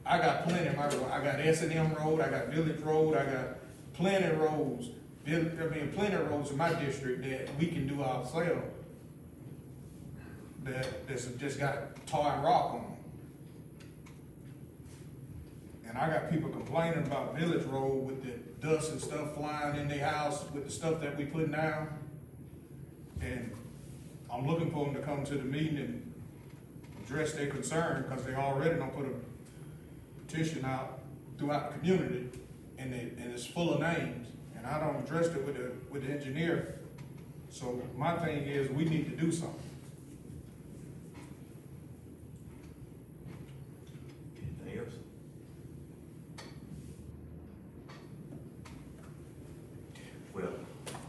I got plenty of my road. I got S&M Road, I got Village Road, I got plenty of roads. Plenty of roads in my district that we can do ourselves. That's just got tar and rock on them. And I got people complaining about Village Road with the dust and stuff flying in their house with the stuff that we putting down. And I'm looking for them to come to the meeting and address their concern, because they already don't put a petition out throughout the community, and it's full of names. And I don't address it with the engineer. So my thing is, we need to do something. Anything else? Well,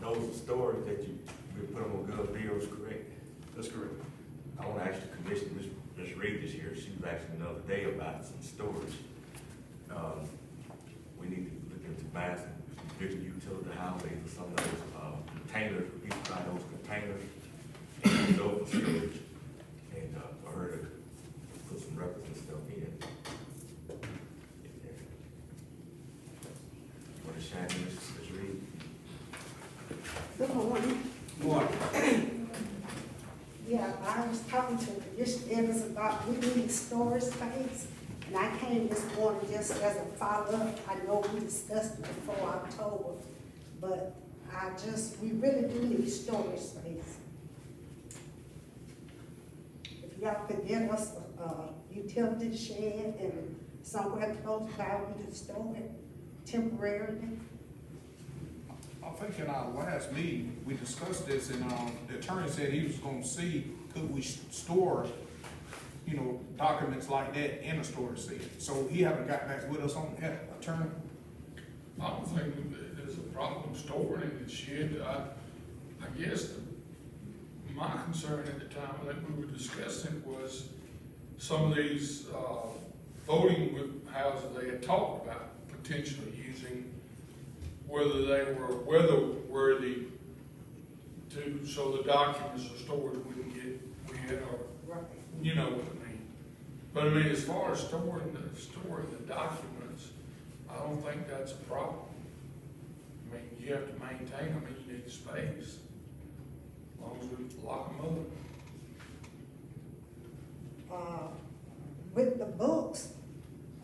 those are stories that we put on good bills, correct? That's correct. I want to ask the commission, Ms. Reed is here, she was asking the other day about some storage. We need to look into buying some bigger utility highways or some of those containers, we can buy those containers and use those for storage. And for her to put some records and stuff in. Want to shine in, Ms. Reed? Good morning. Morning. Yeah, I was talking to Mr. Evans about we need storage space, and I came this morning just as a follow-up. I know we discussed it before October, but we really do need storage space. If y'all could get us a utility shed and somewhere close by we can store it temporarily. I think in our last meeting, we discussed this, and the attorney said he was gonna see, could we store, you know, documents like that in a storage shed. So he haven't got back with us on that, attorney? I don't think that there's a problem storing in the shed. I guess my concern at the time that we were discussing was some of these voting houses they had talked about potentially using, whether they were weather-worthy so the documents or storage wouldn't get wet, or, you know what I mean. But I mean, as far as storing the documents, I don't think that's a problem. I mean, you have to maintain them, and you need space, as long as we lock them up. With the books,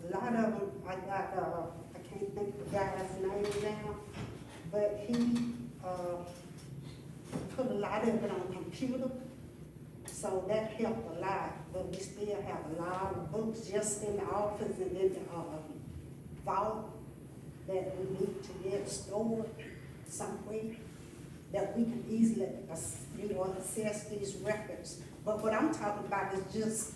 a lot of them, I can't think of the guy's name now, but he put a lot of it on computer, so that helped a lot. But we still have a lot of books just in the office and in the vault that we need to get stored somewhere that we can easily, access these records. But what I'm talking about is just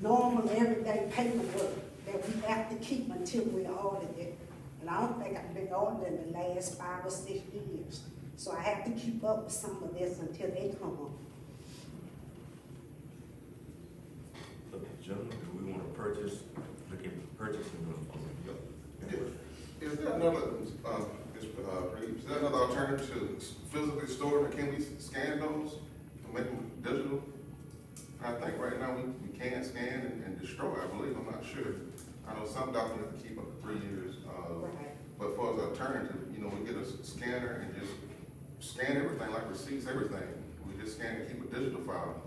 normal everyday paperwork that we have to keep until we audit it. And I don't think I've been audited in the last 5 or 6 years. So I have to keep up with some of this until they come up. Look, gentlemen, do we want to look at purchasing them? Is there another, is there another alternative to physically store them? Can we scan those and make them digital? I think right now we can scan and destroy, I believe, I'm not sure. I know some documents keep up to 3 years. Right. But for an alternative, you know, we get a scanner and just scan everything, like receipts, everything. We just scan and keep a digital file.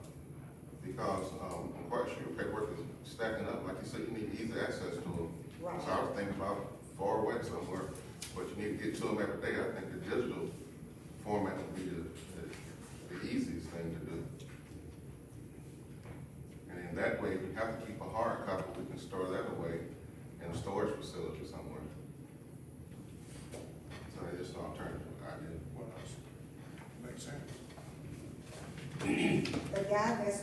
Because I'm quite sure paperwork is stacking up. Like you said, you need easy access to them. Right. So I was thinking about far away somewhere, but you need to get to them every day. I think the digital format would be the easiest thing to do. And in that way, if we have to keep a hard copy, we can store that away in a storage facility somewhere. So that's just an alternative idea. What else? Makes sense. The guy that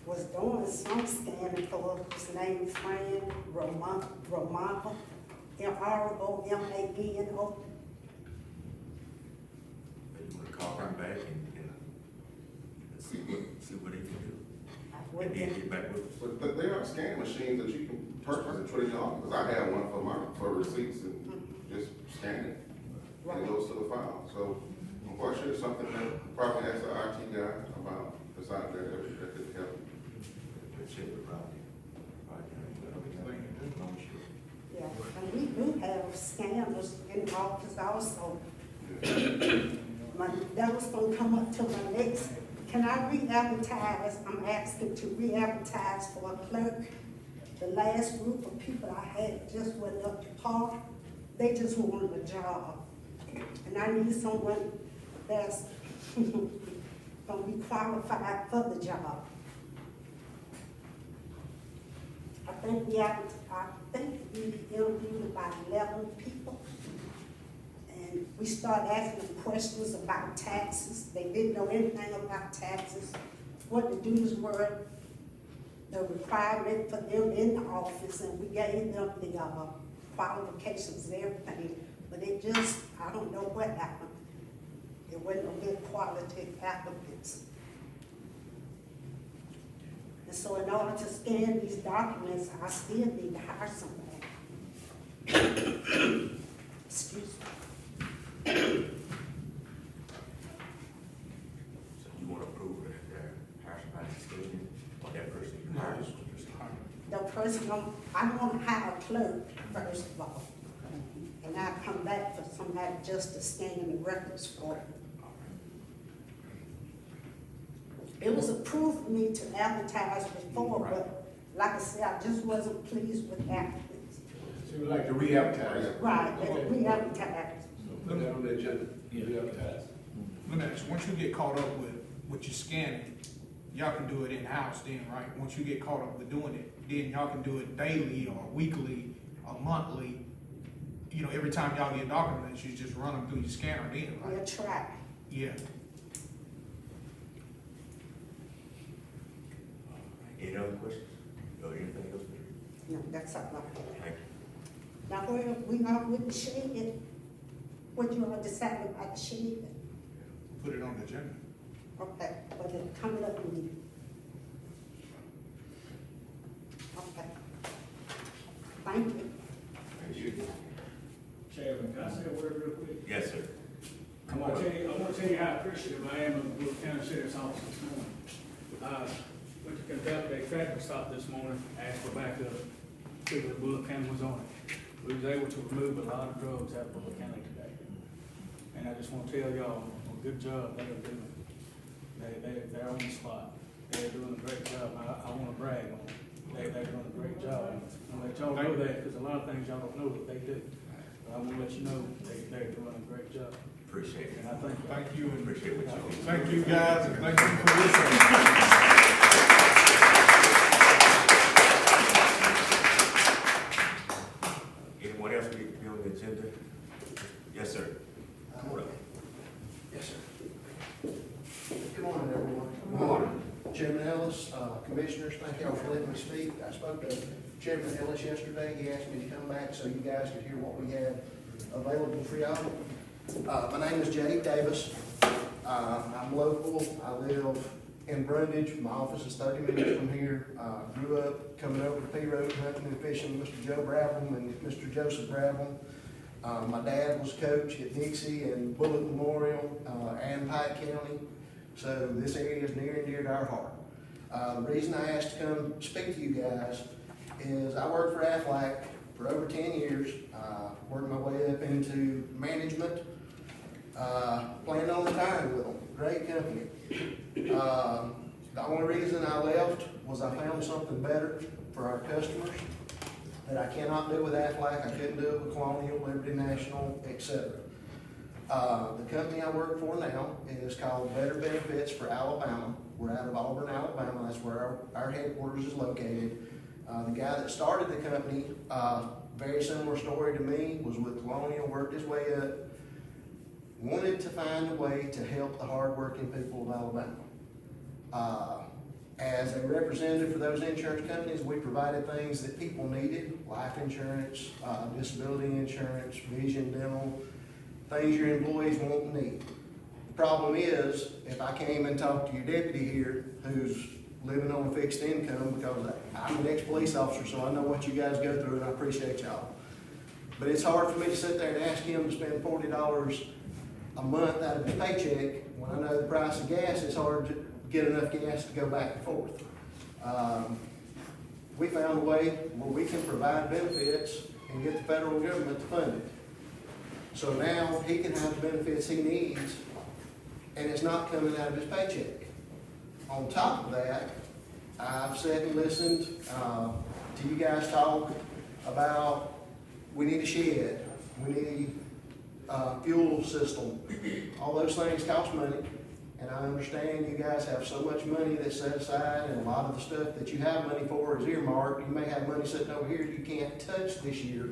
was doing some scanning for us, his name is Fran Romano, R-O-M-A-N-O. Maybe you want to call him back and see what he can do. And then get back with us. But there are scanning machines that you can purchase and put in your office. I have one for receipts and just scan it, and it goes to the file. So I'm quite sure it's something that probably ask the IT guy about, besides that, that could help. Check with Robbie. No, sure. Yeah, and we do have scanners in the office also. That was gonna come up to my next, can I re-advertise? I'm asking to re-advertise for a clerk. The last group of people I had just went up to par. They just wanted a job. And I need someone that's gonna be qualified for the job. I think we interviewed about 11 people. And we started asking them questions about taxes. They didn't know anything about taxes, what the dues were, the requirement for them in the office, and we gave them the qualifications and everything. But it just, I don't know what happened. It wasn't a good quality applicants. And so in order to scan these documents, I still need to hire someone. Excuse me. So you want to approve that hire somebody to scan it, or that person you hire? The person, I want to hire a clerk first of all. And I come back for somebody just to scan the records for it. It was approved for me to advertise before, but like I said, I just wasn't pleased with applicants. So you would like to re-advertise? Right, and re-advertise. Put that on the agenda, re-advertise. Let me ask you, once you get caught up with what you're scanning, y'all can do it in-house then, right? Once you get caught up with doing it, then y'all can do it daily or weekly or monthly. You know, every time y'all get documents, you just run them through your scanner then, right? We'll try. Yeah. Any other questions? Or anything else? No, that's all I have. Thank you. Now, where we are with the shed, what you all decided about the shed? Put it on the agenda. Okay, but it's coming up in me. Okay. Thank you. Thank you. Chairman, can I say a word real quick? Yes, sir. I want to tell you how appreciative I am of the Bullock County Sheriff's Office this morning. Went to conduct a traffic stop this morning, asked for backup, figured that Bullock County was on it. We was able to remove a lot of drugs out of Bullock County today. And I just want to tell y'all, well, good job they're doing. They're on the spot. They're doing a great job. I want to brag on them. They're doing a great job. I'm gonna let y'all know that, because a lot of things y'all don't know that they do. But I want to let you know they're doing a great job. Appreciate it. And I thank you. Thank you, and Appreciate what you do. thank you guys, and thank you for listening. Anyone else need to be on the agenda? Yes, sir. Come on up. Yes, sir. Good morning, everyone. Good morning. Chairman Ellis, Commissioners, thank y'all for letting me speak. I spoke to Chairman Ellis yesterday. He asked me to come back so you guys could hear what we had available for y'all. My name is Jay Davis. I'm local. I live in Brundage. My office is 30 minutes from here. Grew up coming over to P Road, hunting and fishing with Mr. Joe Bradley and Mr. Joseph Bradley. My dad was coach at Dixie and Bullock Memorial and Pike County. So this area is near and dear to our heart. The reason I asked to come speak to you guys is I worked for Aflac for over 10 years, worked my way up into management, planned on retiring with them. Great company. The only reason I left was I found something better for our customers that I cannot do with Aflac. I couldn't do it with Colonial, Liberty National, etc. The company I work for now is called Better Benefits for Alabama. We're out of Auburn, Alabama. That's where our headquarters is located. The guy that started the company, very similar story to me, was with Colonial, worked his way up, wanted to find a way to help the hardworking people of Alabama. As a representative for those insurance companies, we provided things that people needed: life insurance, disability insurance, vision, dental, things your employees won't need. The problem is, if I came and talked to your deputy here, who's living on a fixed income, because I'm an ex-police officer, so I know what you guys go through, and I appreciate y'all. But it's hard for me to sit there and ask him to spend $40 a month out of his paycheck when I know the price of gas. It's hard to get enough gas to go back and forth. We found a way where we can provide benefits and get the federal government to fund it. So now he can have the benefits he needs, and it's not coming out of his paycheck. On top of that, I've sat and listened to you guys talk about we need a shed, we need a fuel system. All those things cost money, and I understand you guys have so much money that's set aside, and a lot of the stuff that you have money for is earmarked. You may have money sitting over here you can't touch this year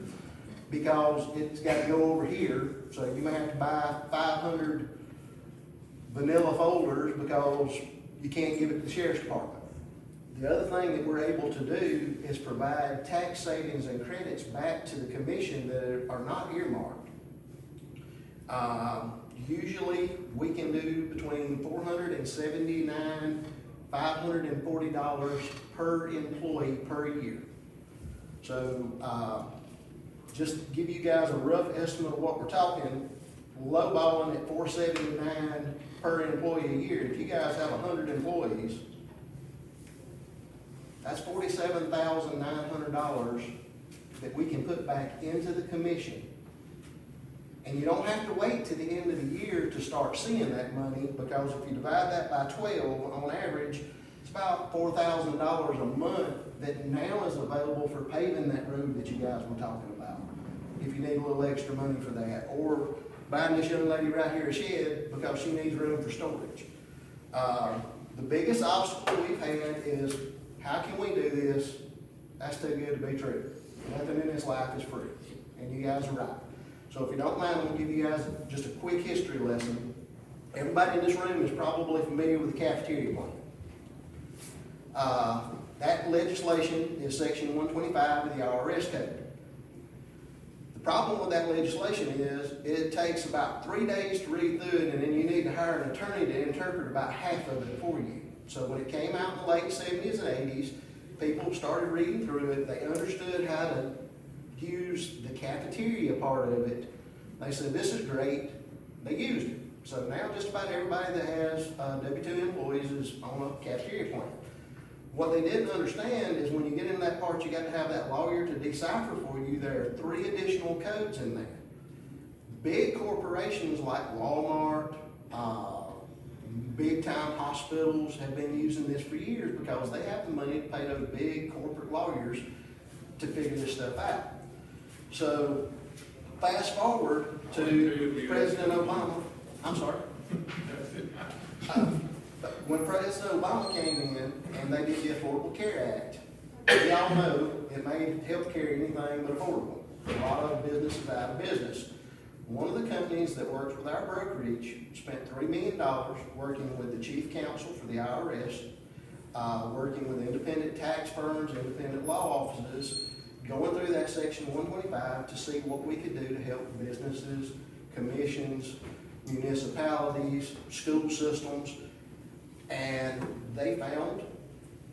because it's got to go over here. So you may have to buy 500 vanilla folders because you can't give it to the sheriff's department. The other thing that we're able to do is provide tax savings and credits back to the commission that are not earmarked. Usually we can do between $479, $540 per employee per year. So just to give you guys a rough estimate of what we're talking, lowballing at $479 per employee a year. If you guys have 100 employees, that's $47,900 that we can put back into the commission. And you don't have to wait to the end of the year to start seeing that money, because if you divide that by 12, on average, it's about $4,000 a month that now is available for paving that road that you guys were talking about. If you need a little extra money for that, or buying this young lady right here a shed because she needs room for storage. The biggest obstacle we've had is, how can we do this? That's too good to be true. Nothing in this life is free, and you guys are right. So if you don't mind, I'm going to give you guys just a quick history lesson. Everybody in this room is probably familiar with the cafeteria plan. That legislation is section 125 of the IRS code. The problem with that legislation is it takes about 3 days to read through it, and then you need to hire an attorney to interpret about half of it for you. So when it came out in the late 70s and 80s, people started reading through it. They understood how to use the cafeteria part of it. They said, this is great. They used it. So now just about everybody that has W-2 employees is on a cafeteria plan. What they didn't understand is when you get into that part, you got to have that lawyer to decipher for you. There are 3 additional codes in there. Big corporations like Walmart, big time hospitals have been using this for years because they have the money to pay those big corporate lawyers to figure this stuff out. So fast forward to President Obama. I'm sorry. When President Obama came in and they did the Affordable Care Act, we all know it made healthcare anything but affordable. A lot of businesses out of business. One of the companies that works with our brokerage spent $3 million working with the chief counsel for the IRS, working with independent tax firms, independent law offices, going through that section 125 to see what we could do to help businesses, commissions, municipalities, school systems. And they found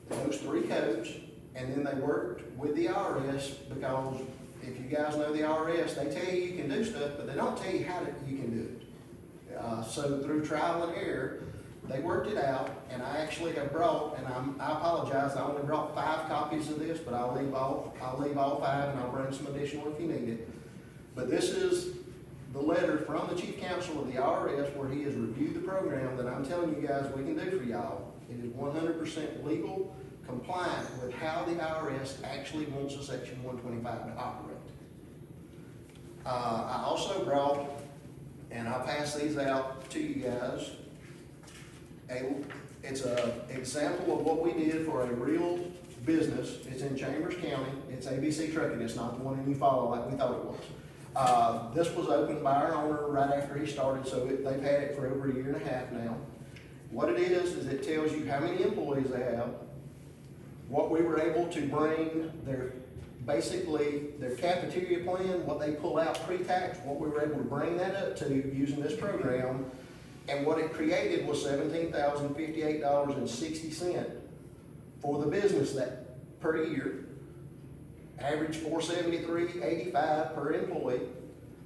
those 3 codes, and then they worked with the IRS, because if you guys know the IRS, they tell you you can do stuff, but they don't tell you how you can do it. So through trial and error, they worked it out, and I actually have brought, and I apologize, I only brought 5 copies of this, but I'll leave all 5, and I'll bring some additional if you need it. But this is the letter from the chief counsel of the IRS where he has reviewed the program that I'm telling you guys we can do for y'all. It is 100% legal, compliant with how the IRS actually wants a section 125 to operate. I also brought, and I'll pass these out to you guys, it's an example of what we did for a real business. It's in Chambers County. It's ABC Trucking. It's not the one in Eufaula like we thought it was. This was opened by our owner right after he started, so they've had it for over 1.5 years now. What it is it tells you how many employees they have, what we were able to bring, basically their cafeteria plan, what they pull out pre-tax, what we were able to bring that up to using this program, and what it created was $17,058.60 for the business that per year. average $473.85 per employee.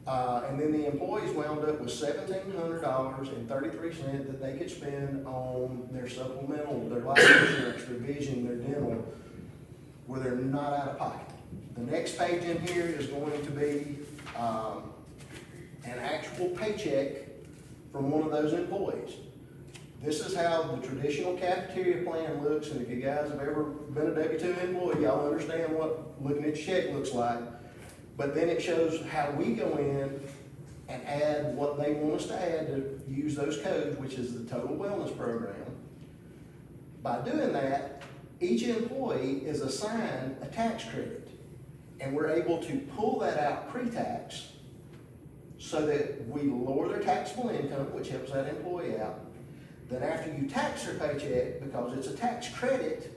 And then the employees wound up with $1,700.33 that they could spend on their supplemental, their life insurance, their vision, their dental, where they're not out of pocket. The next page in here is going to be an actual paycheck from one of those employees. This is how the traditional cafeteria plan looks, and if you guys have ever been a W-2 employee, y'all understand what looking at your check looks like. But then it shows how we go in and add what they want us to add to use those codes, which is the total wellness program. By doing that, each employee is assigned a tax credit, and we're able to pull that out pre-tax so that we lower their taxable income, which helps that employee out. Then after you tax their paycheck, because it's a tax credit,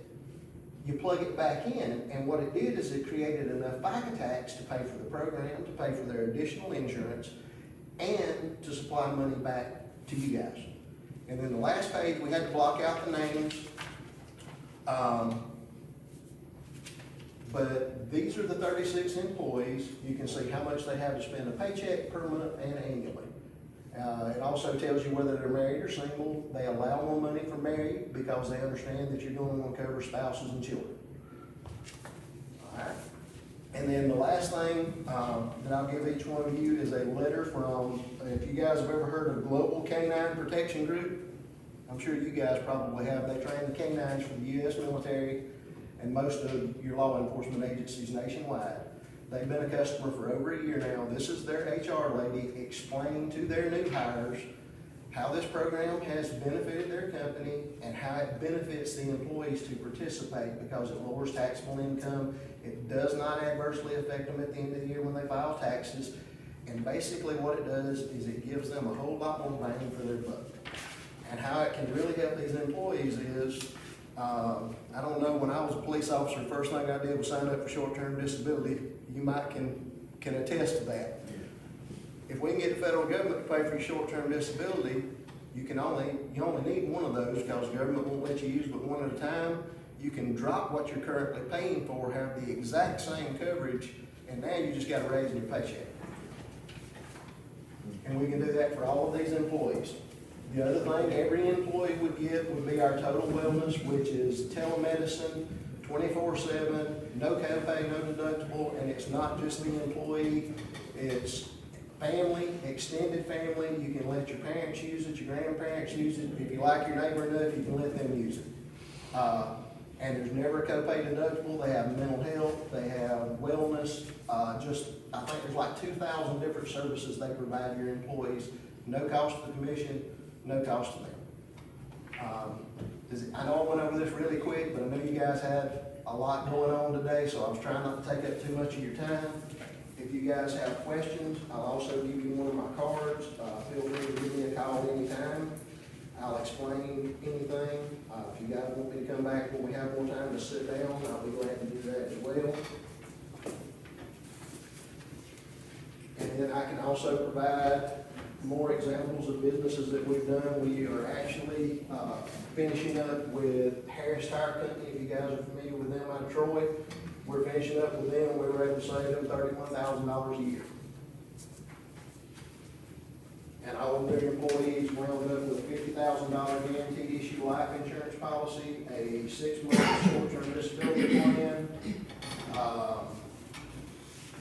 you plug it back in, and what it did is it created enough FICA tax to pay for the program, to pay for their additional insurance, and to supply money back to you guys. And then the last page, we had to block out the names. But these are the 36 employees. You can see how much they have to spend a paycheck per month and annually. It also tells you whether they're married or single. They allow more money for married because they understand that you're going to cover spouses and children. All right. And then the last thing that I'll give each one of you is a letter from, if you guys have ever heard of Global Canine Protection Group, I'm sure you guys probably have. They train the canines for the U.S. military and most of your law enforcement agencies nationwide. They've been a customer for over a year now. This is their HR lady explaining to their new hires how this program has benefited their company and how it benefits the employees to participate because it lowers taxable income. It does not adversely affect them at the end of the year when they file taxes. And basically what it does is it gives them a whole lot more bang for their buck. And how it can really help these employees is, I don't know, when I was a police officer, the first thing I did was sign up for short-term disability. You might can attest to that. If we can get the federal government to pay for your short-term disability, you only need one of those because the government won't let you use but one at a time. You can drop what you're currently paying for, have the exact same coverage, and now you just got a raise in your paycheck. And we can do that for all of these employees. The other thing every employee would get would be our total wellness, which is telemedicine, 24/7, no copay, no deductible, and it's not just the employee, it's family, extended family. You can let your parents use it, your grandparents use it. If you like your neighbor enough, you can let them use it. And there's never a copay deductible. They have mental health, they have wellness, I think there's like 2,000 different services they provide your employees. No cost to the commission, no cost to them. I know I went over this really quick, but I know you guys had a lot going on today, so I was trying not to take up too much of your time. If you guys have questions, I'll also give you one of my cards. Feel free to give me a call anytime. I'll explain anything. If you guys want me to come back when we have more time to sit down, I'll be glad to do that as well. And then I can also provide more examples of businesses that we've done. We are actually finishing up with Harris Tire Company. If you guys are familiar with them out of Troy, we're finishing up with them. We were able to save them $31,000 a year. And all of their employees wound up with a $50,000 guaranteed issue life insurance policy, a 6-month short-term disability plan,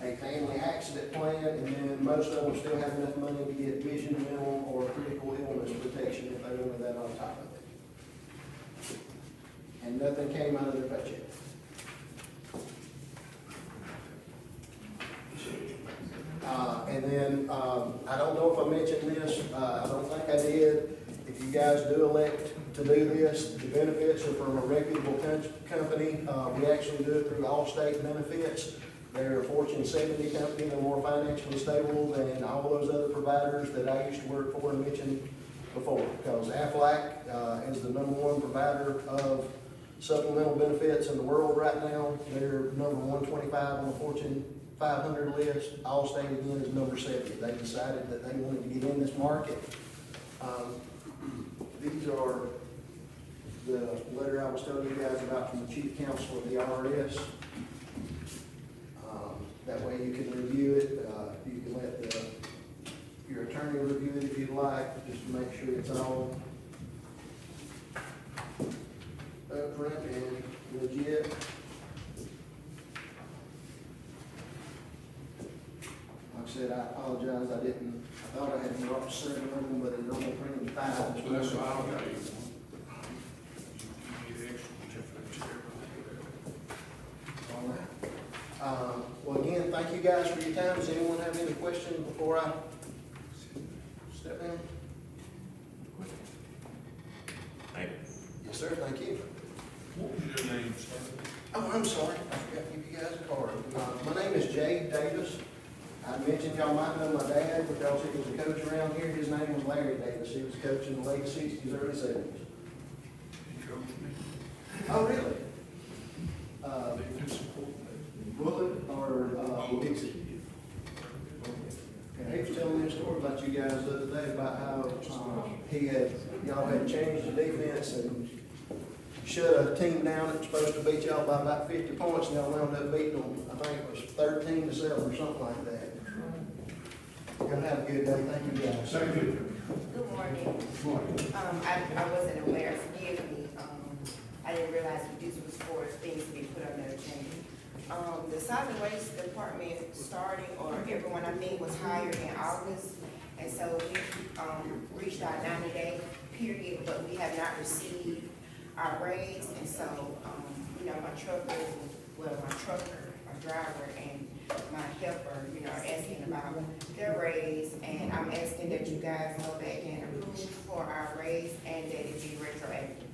a family accident plan, and then most of them still have enough money to get vision, dental, or critical illness protection if they wanted that on top of it. And nothing came out of their paycheck. And then, I don't know if I mentioned this, I don't think I did. If you guys do elect to do this, the benefits are from a reputable company. We actually do it through Allstate Benefits. They're a Fortune 70 company. They're more financially stable than all those other providers that I used to work for and mentioned before. Because Aflac is the #1 provider of supplemental benefits in the world right now. They're number 125 on the Fortune 500 list. Allstate again is number 70. They decided that they wanted to get in this market. These are the letter I was telling you guys about from the chief counsel of the IRS. It's all upfront and legit. Like I said, I apologize, I thought I had marked 7 of them, but it only printed 5. So that's why I don't got you. You need extra. All right. Well, again, thank you guys for your time. Does anyone have any questions before I step in? Thank you. Yes, sir, thank you. What was your name, sir? Oh, I'm sorry, I forgot to give you guys a card. My name is Jay Davis. I mentioned y'all might know my dad because he was a coach around here. His name was Larry Davis. He was a coach in the late 60s, early 70s. He coached me. Oh, really? They do support me. Bullock or Dixie? And he was telling me a story about you guys the other day about how y'all had changed the defense and shut a team down that was supposed to beat y'all by about 50 points, and y'all wound up beating them, I think it was 13-7 or something like that. Y'all have a good day. Thank you guys. Thank you. Good morning. I wasn't aware, forgive me, I didn't realize that this was for things to be put on the agenda. The solid waste department starting, or everyone I think was hired in August, and so we reached our 90-day period, but we have not received our raise, and so, you know, my trucker, my driver, and my helper, you know, are asking about their raise, and I'm asking that you guys go back and approve for our raise and that it be retroactive.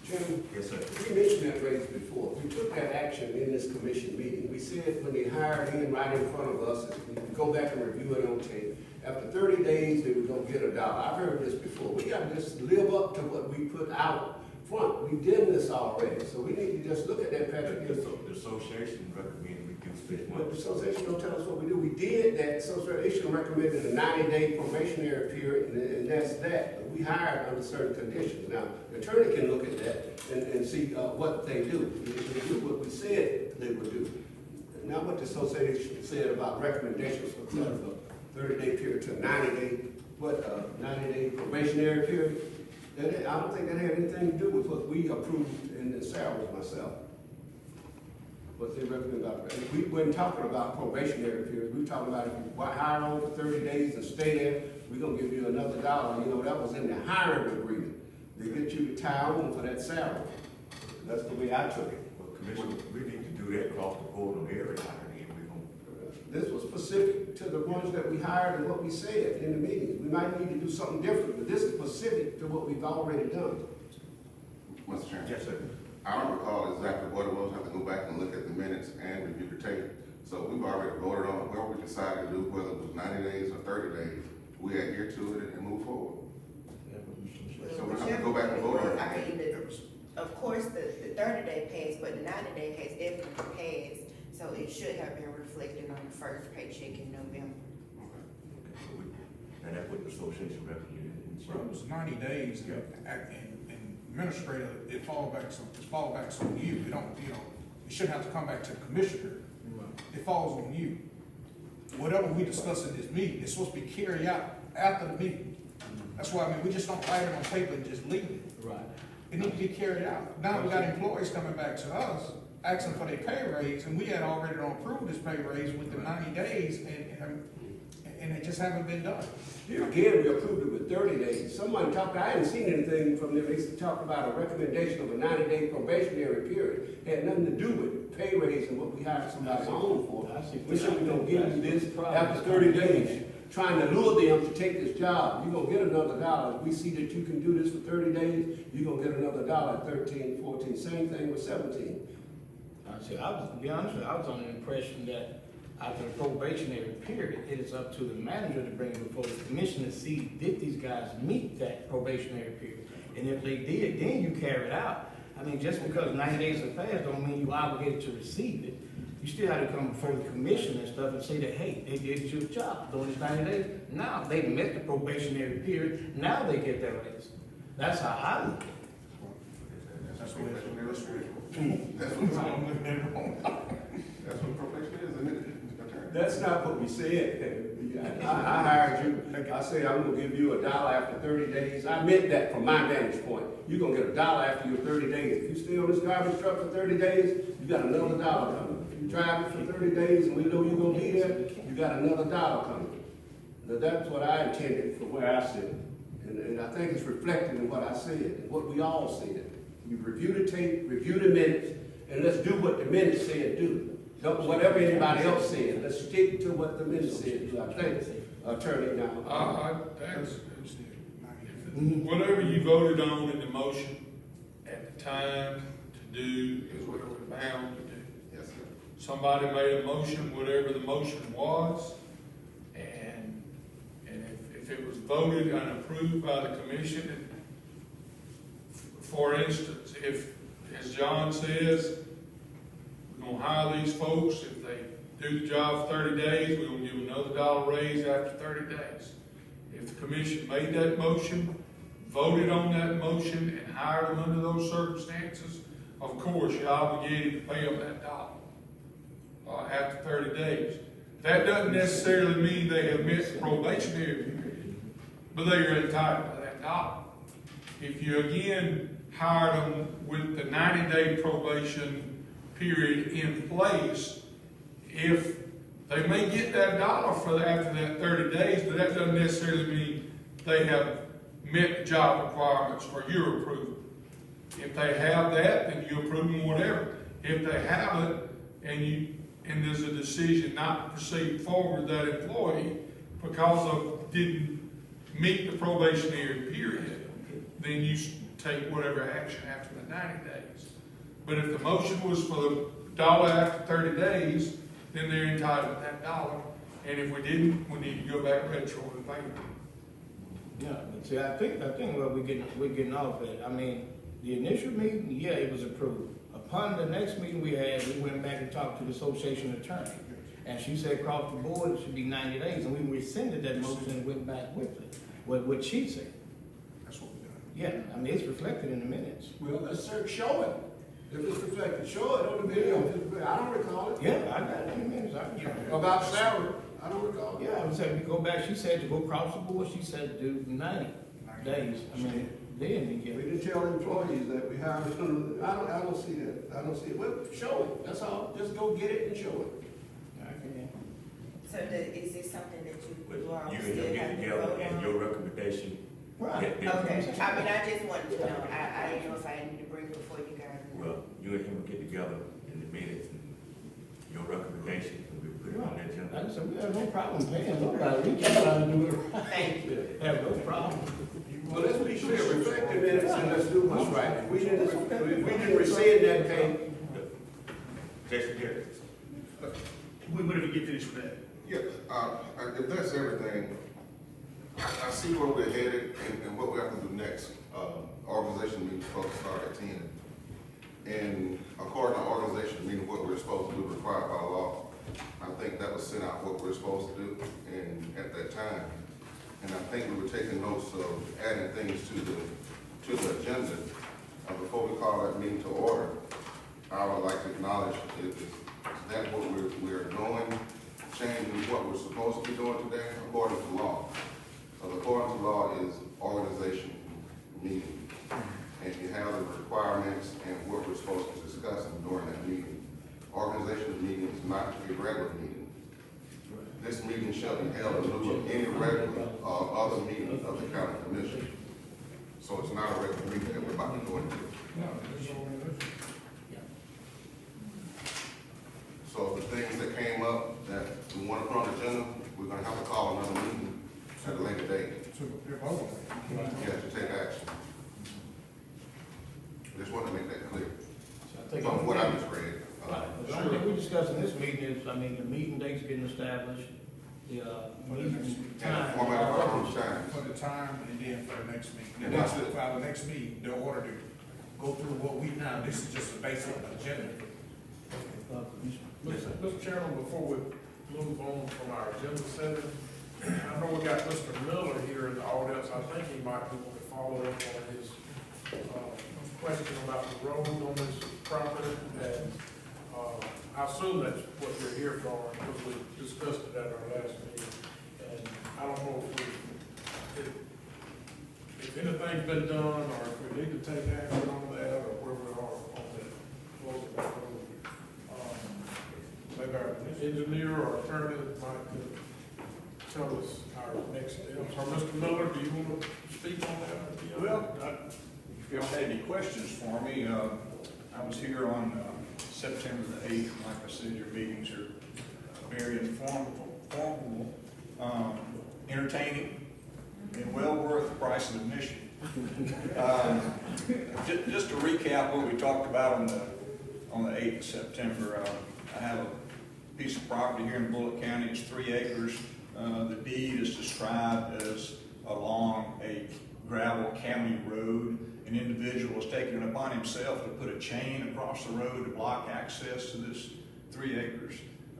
Chairman, Yes, sir. we mentioned that raise before. We took that action in this commission meeting. We said when they hired in right in front of us, we could go back and review it on tape. After 30 days, they were gonna get $1. I've heard this before. We gotta just live up to what we put out front. We did this already, so we need to just look at that, Patrick. The association recommended we do spend But the money. association don't tell us what we do. We did that. Association recommended a 90-day probationary period, and that's that. But we hired under certain conditions. Now, the attorney can look at that and see what they do. They do what we said they would do. Not what the association said about recommendations for cutting a 30-day period to a 90-day probationary period. I don't think that had anything to do with what we approved in the salaries myself. What they recommend about, we weren't talking about probationary period. We were talking about if you hire on for 30 days and stay there, we're gonna give you another $1. You know, that was in the hiring agreement. They get you to tie on for that salary. That's the way I took it. Well, Commissioner, we need to do that across the board on every hiring, and we're gonna. This was specific to the ones that we hired and what we said in the meeting. We might need to do something different, but this is specific to what we've already done. Mr. Chairman. Yes, sir. I don't recall exactly what it was. I have to go back and look at the minutes and review the tape. So we've already voted on where we decided to do, whether it was 90 days or 30 days. We adhere to it and move forward. So we're gonna go back and vote on it. I mean, of course, the 30-day passed, but the 90-day has definitely passed, so it should have been reflected on the first paycheck in November. And that's what the association recommended. So it was 90 days, and administrator, it's fallbacks on you. You don't, you know, it shouldn't have to come back to the commissioner. It falls on you. Whatever we discuss in this meeting, it's supposed to be carried out after the meeting. That's why, I mean, we just don't write it on paper and just leave it. Right. It needs to be carried out. Now we got employees coming back to us, asking for their pay raise, and we had already approved this pay raise within 90 days, and it just haven't been done. Here again, we approved it with 30 days. Someone talked, I hadn't seen anything from them. They talked about a recommendation of a 90-day probationary period. Had nothing to do with pay raise and what we hired somebody on for. We said we're gonna give them this after 30 days, trying to lure them to take this job. You're gonna get another $1. We see that you can do this for 30 days, you're gonna get another $1, 13, 14, same thing with 17. To be honest with you, I was under the impression that after the probationary period, it is up to the manager to bring it before the commission to see did these guys meet that probationary period. And if they did, then you carry it out. I mean, just because 90 days have passed don't mean you're obligated to receive it. You still have to come before the commission and stuff and say that, hey, they did your job during this 90 days. Now they met the probationary period. Now they get their raise. That's how I look at it. That's what it's That's what probation is, isn't it? That's not what we said. I hired you, like I said, I'm gonna give you $1 after 30 days. I meant that from my vantage point. You're gonna get $1 after your 30 days. If you stay on this garbage truck for 30 days, you got another $1 coming. If you drive it for 30 days and we know you're gonna be there, you got another $1 coming. Now, that's what I intended for where I sit. And I think it's reflected in what I said, and what we all said. You review the tape, review the minutes, and let's do what the minutes said do. Don't, whatever anybody else said, let's stick to what the minutes said do. I think, Attorney, now. Whatever you voted on in the motion at the time to do is what we're bound to do. Yes, sir. Somebody made a motion, whatever the motion was, and if it was voted and approved by the commission, and for instance, if, as John says, we're gonna hire these folks, if they do the job for 30 days, we're gonna give them another $1 raise after 30 days. If the commission made that motion, voted on that motion, and hired them under those circumstances, of course, you're obligated to pay them that $1 after 30 days. That doesn't necessarily mean they have missed the probationary period, but they are entitled to that $1. If you again hired them with the 90-day probation period in place, if they may get that $1 for after that 30 days, but that doesn't necessarily mean they have met the job requirements for your approval. If they have that, then you approve them whatever. If they haven't, and there's a decision not to proceed forward with that employee because of didn't meet the probationary period, then you take whatever action after the 90 days. But if the motion was for the $1 after 30 days, then they're entitled to that $1. And if we didn't, we need to go back retro and pay them. Yeah, but see, I think what we're getting off at, I mean, the initial meeting, yeah, it was approved. Upon the next meeting we had, we went back and talked to the association attorney. And she said across the board, it should be 90 days, and we rescinded that motion and went back with it, what she said. That's what we done. Yeah, I mean, it's reflected in the minutes. Well, let's show it. If it's reflected, show it on the video. I don't recall it. Yeah, I got it in the minutes, I can give it. About salary, I don't recall it. Yeah, I would say we go back, she said to go across the board, she said to do 90 days. I mean, then we get We it. didn't tell employees that we hired, I don't see that. I don't see it. Well, show it, that's all. Just go get it and show it. Okay. So is this something that But you all you and still him have get to together vote and on? your recommendation. Right. Okay, I mean, I just wanted to know, I didn't know if I needed to bring it before you guys. Well, you and him will get together in the minutes and your recommendation, and we'll put it on the agenda. I just said, we have no problem paying nobody, we just trying to do it right. Thank you. Have no problem. Well, let's be clear, reflect the minutes and let's do what's right. If we didn't rescind that thing, Jason Garrett. What if we get finished with that? Yeah, if that's everything, I see where we're headed and what we have to do next. Organization meeting supposed to start at 10. And according to organization meeting, what we're supposed to do required by law, I think that was sent out what we're supposed to do and at that time. And I think we were taking notes of adding things to the agenda. Before we call that meeting to order, I would like to acknowledge is that what we're doing, changing what we're supposed to be doing today according to law. According to law is organization meeting. And you have the requirements and what we're supposed to discuss during that meeting. Organization meeting is not a regular meeting. This meeting shall be held in lieu of any regular other meeting of the county commission. So it's not a regular meeting that we're about to go into. So the things that came up that we want to put on the agenda, we're gonna have to call another meeting at a later date. Yeah, to take action. Just want to make that clear. From what I just read. The only thing we discussed in this meeting is, I mean, the meeting date's getting established, the meeting time. Format of our own time. For the time and then for the next meeting. And that's it. For the next meeting, the order to go through what we now, this is just a basic agenda. Mr. Chairman, before we move on from our agenda setting, I know we got Mr. Miller here in the audience. I think he might be able to follow up on his question about the road on this property. And I assume that's what you're here for, because we discussed it at our last meeting. And I don't know if anything's been done, or if we need to take action on that, or where we are on that, closing that road. Maybe our engineer or attorney might tell us our next steps. Or Mr. Miller, do you want to speak on that? Well, if y'all had any questions for me, I was here on September the 8th. Like I said, your meetings are very informal, entertaining, and well worth the price of admission. Just to recap what we talked about on the 8th of September, I have a piece of property here in Bullock County. It's 3 acres. The deed is described as along a gravel county road. An individual has taken it upon himself to put a chain across the road to block access to this 3 acres.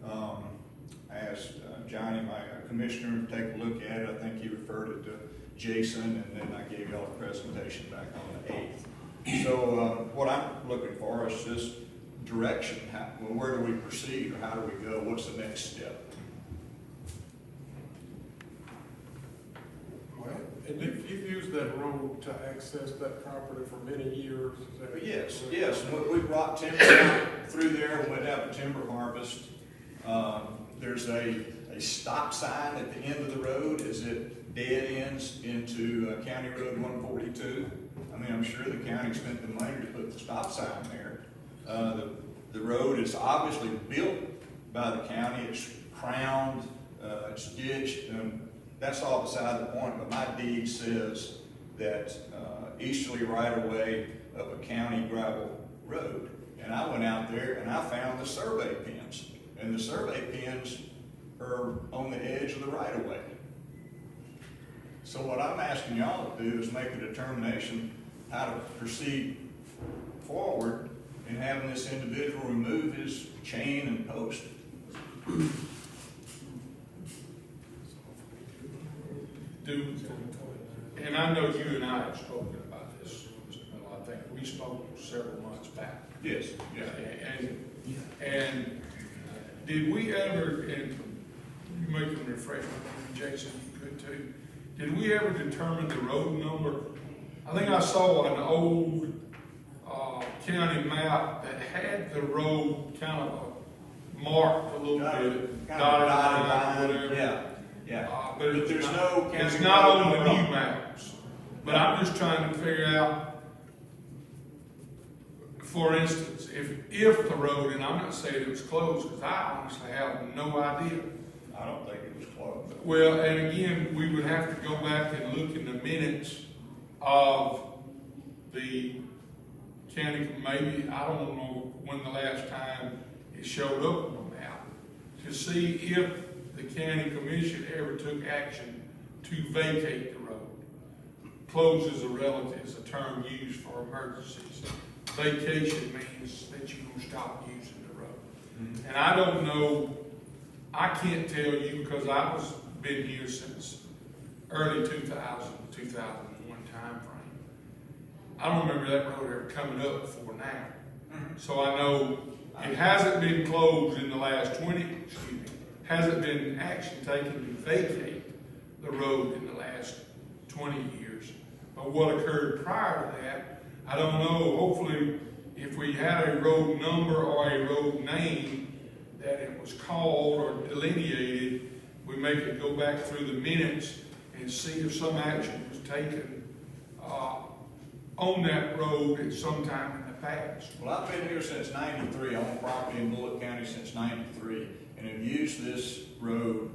I asked Johnny, my commissioner, to take a look at it. I think he referred it to Jason, and then I gave y'all a presentation back on the 8th. So what I'm looking for is just direction. Where do we proceed, or how do we go? What's the next step? Well, and you've used that road to access that property for many years. Is that Yes, correct? yes. We brought timber through there and went out to timber harvest. There's a stop sign at the end of the road as it dead ends into County Road 142. I mean, I'm sure the county spent the money to put the stop sign there. The road is obviously built by the county. It's crowned, it's ditched, and that's all beside the point. But my deed says that easterly right-of-way of a county gravel road. And I went out there and I found the survey pins. And the survey pins are on the edge of the right-of-way. So what I'm asking y'all to do is make a determination how to proceed forward in having this individual remove his chain and post. And I know you and I have spoken about this, Mr. Miller. I think we spoke several months back. Yes. Yeah, and did we ever, and you make them refresh my memory, Jason, you could too, did we ever determine the road number? I think I saw an old county map that had the road kind of marked a little bit, dotted line, whatever. Yeah, yeah. But there's no county it's not road on the number. new maps. But I'm just trying to figure out, for instance, if the road, and I'm not saying it was closed, because I honestly have no idea. I don't think it was closed. Well, and again, we would have to go back and look in the minutes of the county, maybe, I don't know when the last time it showed up on the map, to see if the county commission ever took action to vacate the road. Close is a term used for emergencies. Vacation means that you're going to stop using the road. Mm-hmm. And I don't know, I can't tell you, because I was been here since early 2000, 2001 time frame. I don't remember that road ever coming up before now. Mm-hmm. So I know it hasn't been closed in the last hasn't been action taken to vacate the road in the last 20 years. But what occurred prior to that, I don't know. Hopefully, if we had a road number or a road name that it was called or delineated, we may could go back through the minutes and see if some action was taken on that road at some time in the past. Well, I've been here since '93. I own property in Bullock County since '93, and have used this road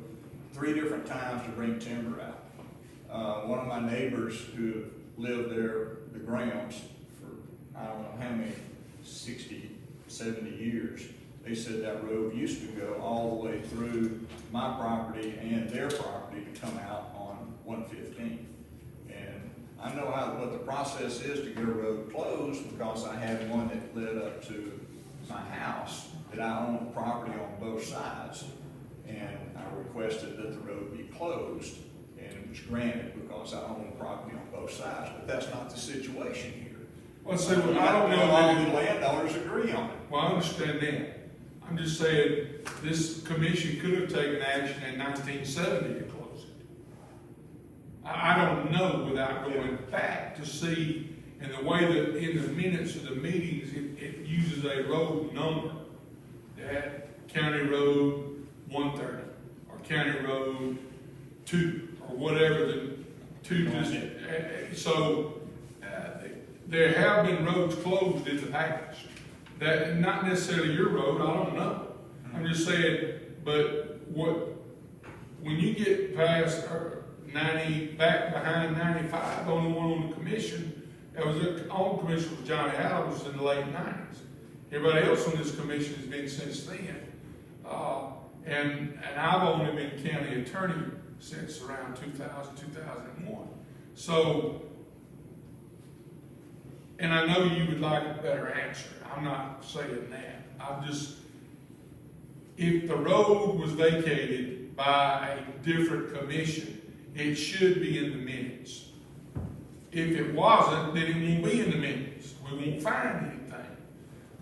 3 different times to bring timber out. One of my neighbors who lived there, the grounds, for I don't know how many, 60, 70 years, they said that road used to go all the way through my property and their property to come out on 115. And I know what the process is to get a road closed, because I had one that led up to my house that I own property on both sides. And I requested that the road be closed, and it was granted because I own property on both sides. But that's not the situation here. Well, see, well, I don't know all that the landowners agree on it. Well, I understand that. I'm just saying, this commission could have taken action in 1970 to close it. I don't know without going back to see, and the way that in the minutes of the meetings, it uses a road number. That County Road 130, or County Road 2, or whatever the two, there have been roads closed in the past. That, not necessarily your road, I don't know. I'm just saying, but when you get past 90, back behind 95, the only one on the commission, that was on commission was Johnny Adams in the late 90s. Everybody else on this commission has been since then. And I've only been county attorney since around 2000, 2001. So, and I know you would like a better answer. I'm not saying that. I'm just, if the road was vacated by a different commission, it should be in the minutes. If it wasn't, then it won't be in the minutes. We won't find anything.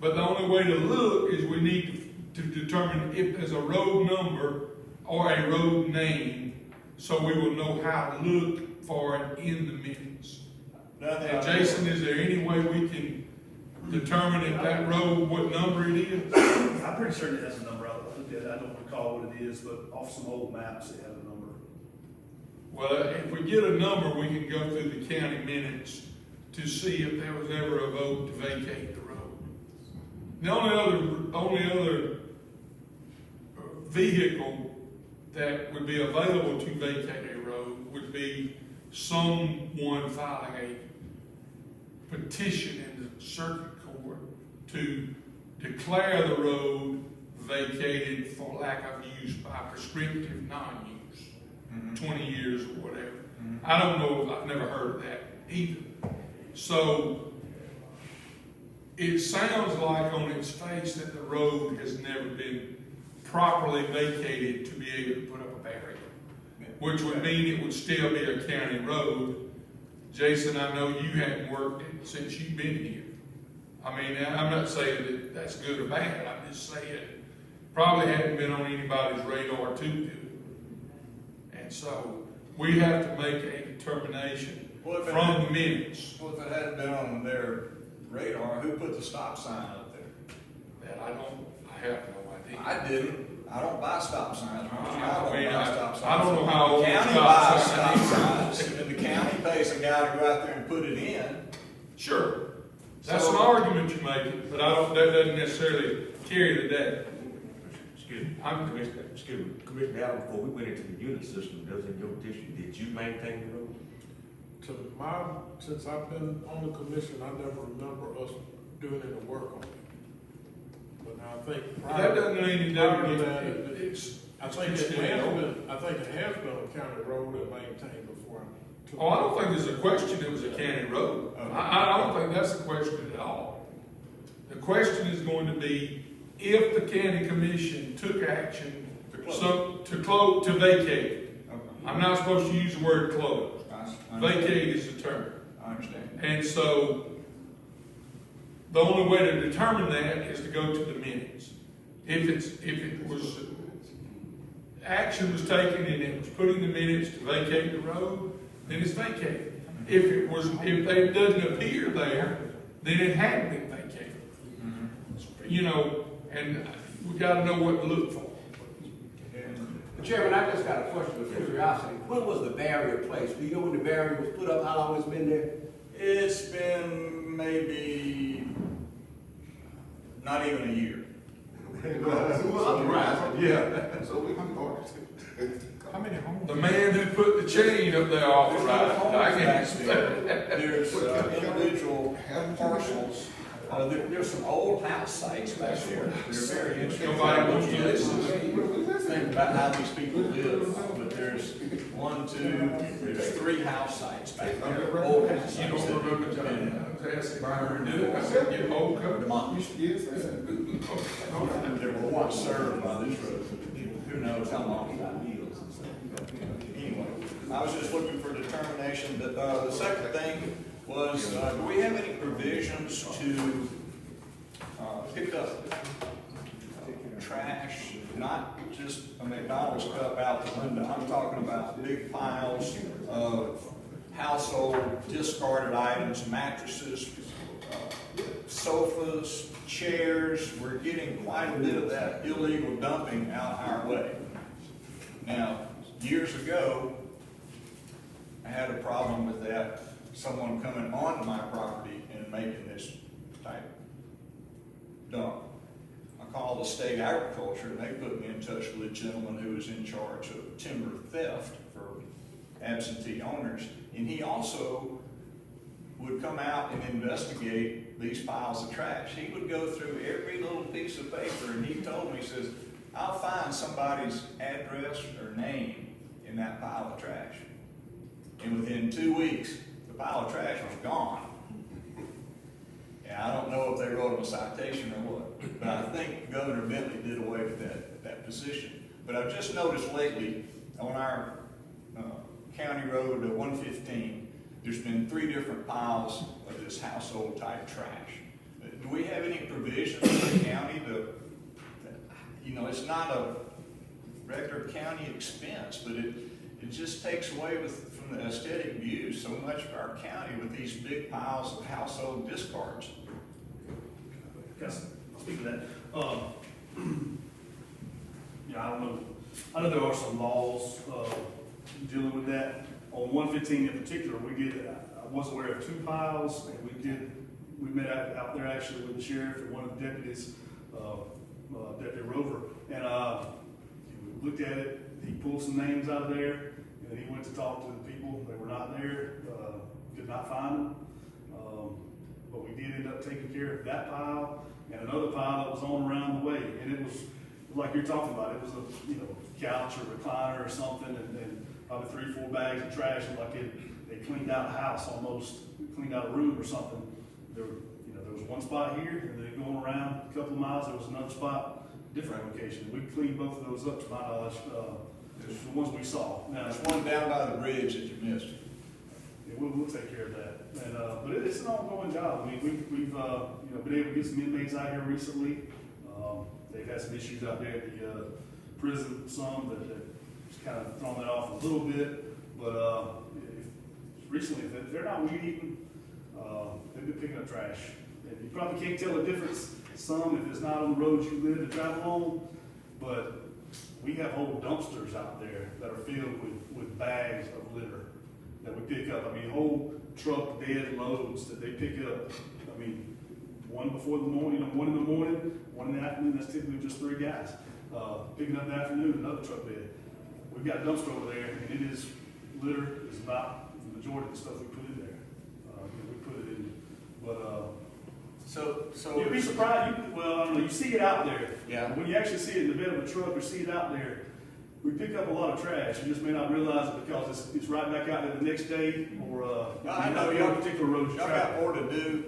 But the only way to look is we need to determine if there's a road number or a road name, so we will know how to look for it in the minutes. And Jason, is there any way we can determine if that road, what number it is? I'm pretty certain it has a number. I don't recall what it is, but off some old maps, it had a number. Well, if we get a number, we can go through the county minutes to see if there was ever a vote to vacate the road. The only other vehicle that would be available to vacate a road would be someone filing a petition in the circuit court to declare the road vacated for lack of use by prescriptive non-use, 20 years or whatever. I don't know, I've never heard of that either. So it sounds like on its face that the road has never been properly vacated to be able to put up a barrier, which would mean it would still be a county road. Jason, I know you hadn't worked it since you've been here. I mean, I'm not saying that that's good or bad. I'm just saying probably hadn't been on anybody's radar to do it. And so we have to make a determination from the minutes. Well, if it hadn't been on their radar, who put the stop sign up there? That I have no idea. I didn't. I don't buy stop signs. I don't know how old the county buys stop signs, and the county pays a guy to go out there and put it in. Sure. That's an argument you're making, but that doesn't necessarily carry the day. Excuse me, Commissioner Allen, before we went into the unit system, that was in your district, did you maintain the road? Since I've been on the commission, I never remember us doing any work on it. But I think That doesn't mean it doesn't I think it has been a county road and maintained before. Oh, I don't think there's a question it was a county road. I don't think that's a question at all. The question is going to be if the county commission took action to vacate it. Okay. I'm not supposed to use the word close. Vacate is the term. I understand. And so the only way to determine that is to go to the minutes. If it was action was taken and it was put in the minutes to vacate the road, then it's vacated. If it doesn't appear there, then it hadn't been vacated. You know, and we got to know what to look for. Chairman, I just got a question of curiosity. When was the barrier placed? Do you know when the barrier was put up? How long it's been there? It's been maybe not even a year. Yeah. So we can go. How many homes? The man who put the chain up there authorized. I can't say that. There's individual parcels. There's some old house sites back there. They're very interesting. Nobody wants to listen. Think about how these people live, but there's 1, 2, there's 3 house sites back there. Old house You sites. don't remember John? I was asking Byron to do it. I said, get hold of it. Demolished. They were once served by this road. Who knows how long that is. Anyway, I was just looking for determination. But the second thing was, do we have any provisions to pick up trash, not just a McDonald's cup out the window. I'm talking about big piles of household discarded items, mattresses, sofas, chairs. We're getting quite a bit of that illegal dumping out our way. Now, years ago, I had a problem with that, someone coming onto my property and making this type dump. I called the state agriculture, and they put me in touch with a gentleman who was in charge of timber theft for absentee owners, and he also would come out and investigate these piles of trash. He would go through every little piece of paper, and he told me, he says, I'll find somebody's address or name in that pile of trash. And within 2 weeks, the pile of trash was gone. And I don't know if they wrote him a citation or what, but I think Governor Bentley did away with that position. But I've just noticed lately on our County Road 115, there's been 3 different piles of this household type trash. Do we have any provisions in the county to, you know, it's not a regular county expense, but it just takes away from the aesthetic view so much of our county with these big piles of household discards. Yes, speak to that. Yeah, I don't know. I know there are some laws dealing with that. On 115 in particular, I was aware of 2 piles, and we met out there actually with the sheriff and one of the deputies, Deputy Rover, and we looked at it. He pulled some names out of there, and then he went to talk to the people. They were not there, could not find them. But we did end up taking care of that pile and another pile that was on around the way. And it was like you're talking about. It was a couch or recliner or something, and probably 3 or 4 bags of trash. Like they cleaned out a house almost, cleaned out a room or something. There was one spot here, and then going around a couple of miles, there was another spot, different location. We cleaned both of those up to my knowledge. The ones we saw. Now, there's one down by the bridge that you missed. Yeah, we'll take care of that. And, but it's an ongoing job. I mean, we've been able to get some inmates out here recently. They've had some issues out there at the prison, some that kind of thrown that off a little bit. But recently, if they're not weed eating, they've been picking up trash. And you probably can't tell the difference some if it's not on the roads you live and travel on. But we have whole dumpsters out there that are filled with bags of litter that we pick up. I mean, whole truck dead loads that they pick up. I mean, one before the morning, one in the morning, one in the afternoon. That's typically just 3 guys. Picking up in the afternoon, another truck dead. We've got a dumpster over there, and it is litter is about the majority of the stuff we put in there. We put it in, but so you'd be surprised. I don't know. You see it out there. Yeah. When you actually see it in the bed of a truck or see it out there, we pick up a lot of trash. You just may not realize it because it's right back out there the next day, or I know y'all particular roads. Y'all got more to do.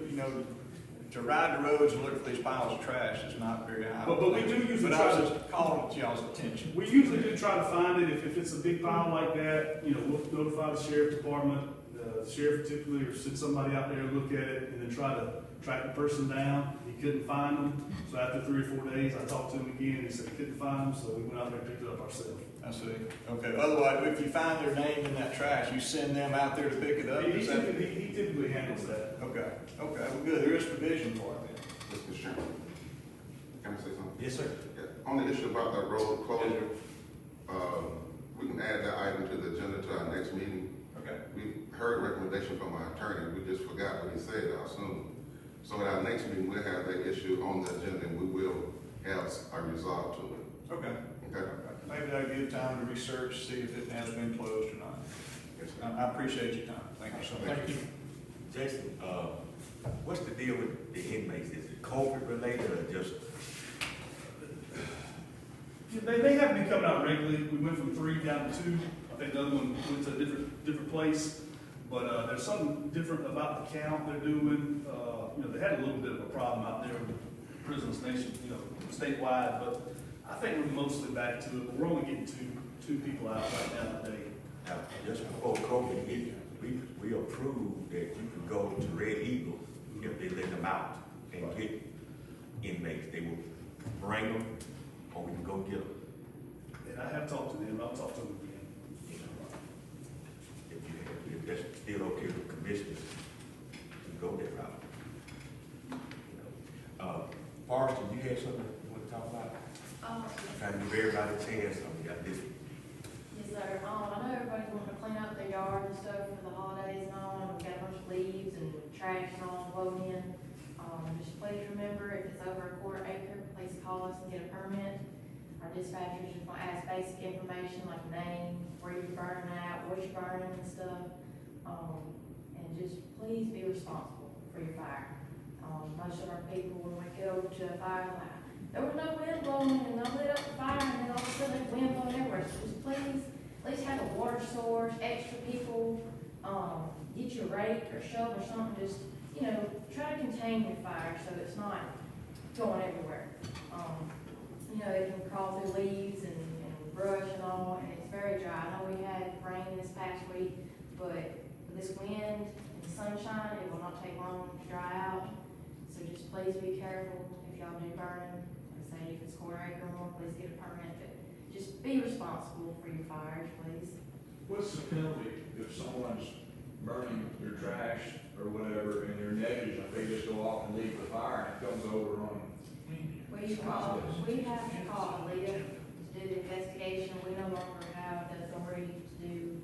To ride the roads and look for these piles of trash is not very high. But we do usually But try I was to just calling to y'all's attention. We usually do try to find it. If it's a big pile like that, we'll notify the sheriff department. The sheriff typically or send somebody out there to look at it and then try to track the person down. He couldn't find them. So after 3 or 4 days, I talked to him again. He said he couldn't find them, so we went out there and picked it up ourselves. I see. Okay. Otherwise, if you find their name in that trash, you send them out there to pick it up? He typically handles that. Okay. Well, good. There is provision for it then. Mr. Chairman, can I say something? Yes, sir. Yeah. On the issue about that road closure, we can add that item to the agenda to our next meeting. Okay. We heard a recommendation from our attorney. We just forgot what he said, I assume. So at our next meeting, we'll have that issue on the agenda and we will have a resolve to it. Okay. Okay. Maybe that'll give time to research, see if it has been closed or not. Yes, I appreciate your time. Thank you so much. Thank you. Jason, what's the deal with the inmates? Is it COVID related or just? They have been coming out regularly. We went from 3 down to 2. I think the other one went to a different place. But there's something different about the count they're doing. They had a little bit of a problem out there with prisons statewide, but I think we're mostly back to it. We're only getting two people out right now today. Now, just before COVID hit, we approved that you could go to Red Eagle if they let them out and get inmates. They will bring them or we can go get them. And I have talked to them, I'll talk to them again. If that's still okay with commissioners, to go that route. Forrester, you had something you want to talk about? Trying to give everybody a chance, we got this. Yes, sir. I know everybody's wanting to clean up their yard and stuff for the holidays and all, and we've got a bunch of leaves and trash and all blowing in. Just please remember, if it's over a quarter acre, please call us and get a permit. Our dispatchers just want to ask basic information like name, where you're burning at, what you're burning and stuff. And just please be responsible for your fire. Most of our people, when we go to a fire, like, there was no wind blowing, and I lit up the fire, and then all of a sudden there's wind blowing everywhere. So just please, at least have a water source, extra people, get your rake or shovel or something, just, try to contain your fire so it's not going everywhere. It can crawl through leaves and brush and all, and it's very dry. I know we had rain this past week, but with this wind and sunshine, it will not take long to dry out. So just please be careful if y'all do burn. Like I say, if it's quarter acre or more, please get a permit. But just be responsible for your fires, please. What's the penalty if someone's burning their trash or whatever and they're negligent, they just go off and leave the fire and it comes over on? We have to call Aaliyah to do the investigation. We no longer have the authority to do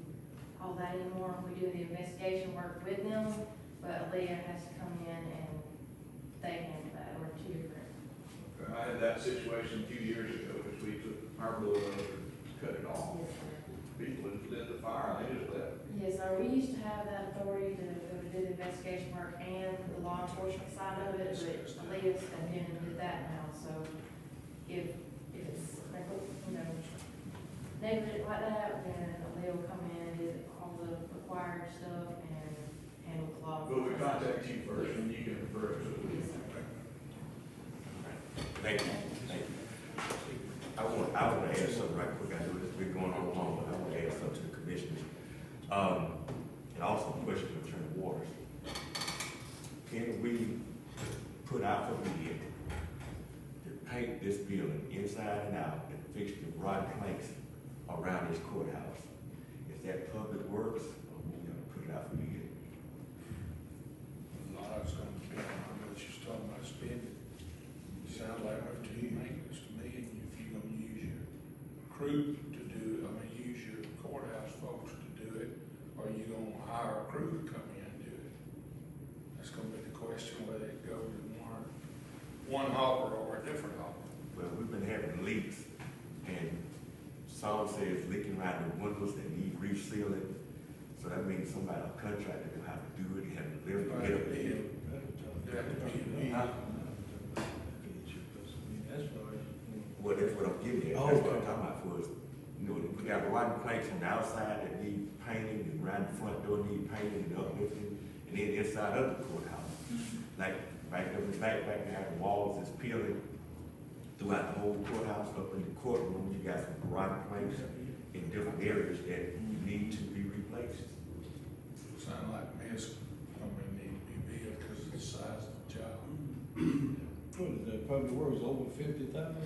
all that anymore. We do the investigation work with them, but Aaliyah has to come in and they handle that. We're two different. I had that situation a few years ago, which we took our blower and cut it off. Yes, sir. People had lit the fire, and they just left. Yes, sir. We used to have that authority to do the investigation work and the law enforcement side of it, but Aaliyah's come in and did that now. So if it's, negligent like that, then Aaliyah will come in and do all the required stuff and handle the law. But we contact you first, and you can refer it to Yes, sir. Thank you. I want to add something right quick. I know this has been going on long, but I want to add something to the commissioners. And also a question of Attorney Waters. Can we put out for bid to paint this building inside and out and fix the rod planks around this courthouse? Is that public works, or we gonna put it out for bid? A lot of it's gonna depend on how much you're talking about spending. Sounds like up to you, maintenance to me, and if you're gonna use your crew to do it, use your courthouse folks to do it, or you gonna hire a crew to come in and do it? That's gonna be the question, whether it goes in one hopper or a different hopper. Well, we've been having leaks, and some say it's leaking around the windows that need resealing. So that means somebody, a contractor, will have to do it, you have to live to get up there. Well, that's what I'm getting at. That's what I'm talking about for us. We got rotten planks on the outside that need painting, and around the front door need painting and uplifting, and then inside of the courthouse. Like, back behind the walls is peeling throughout the whole courthouse, up in the courtroom, you got some rotten planks in different areas that need to be replaced. Sound like mess, need to be big because of the size of the job. What is that, public works over 50,000?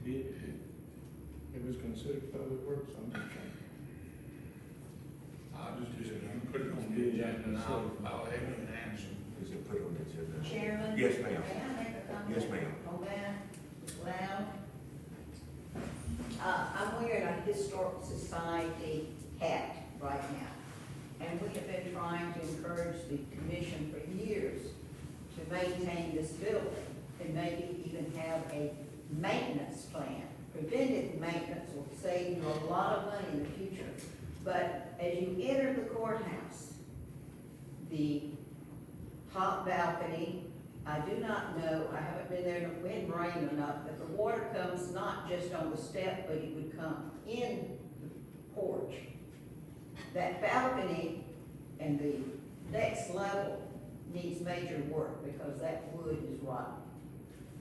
It was considered public works, I'm just trying. I'll just put it on the agenda and I'll have an answer. Is it put on the agenda? Chairman? Yes, ma'am. May I make a comment? Yes, ma'am. On that, loud? I'm wearing a Historic Society hat right now. And we have been trying to encourage the commission for years to maintain this building and maybe even have a maintenance plan. Preventive maintenance will save you a lot of money in the future. But as you enter the courthouse, the top balcony, I do not know, I haven't been there in the wind, rain or not, but the water comes not just on the step, but it would come in the porch. That balcony and the next level needs major work because that wood is rotten.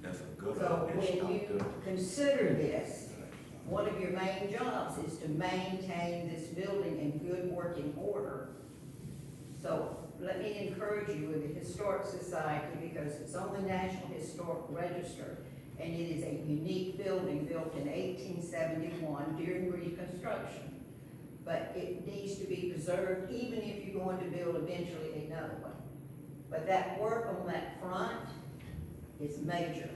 That's a good So one. when you consider this, one of your main jobs is to maintain this building in good working order. So let me encourage you with the Historic Society, because it's on the National Historic Register, and it is a unique building built in 1871 during Reconstruction. But it needs to be preserved, even if you're going to build eventually another one. But that work on that front is major.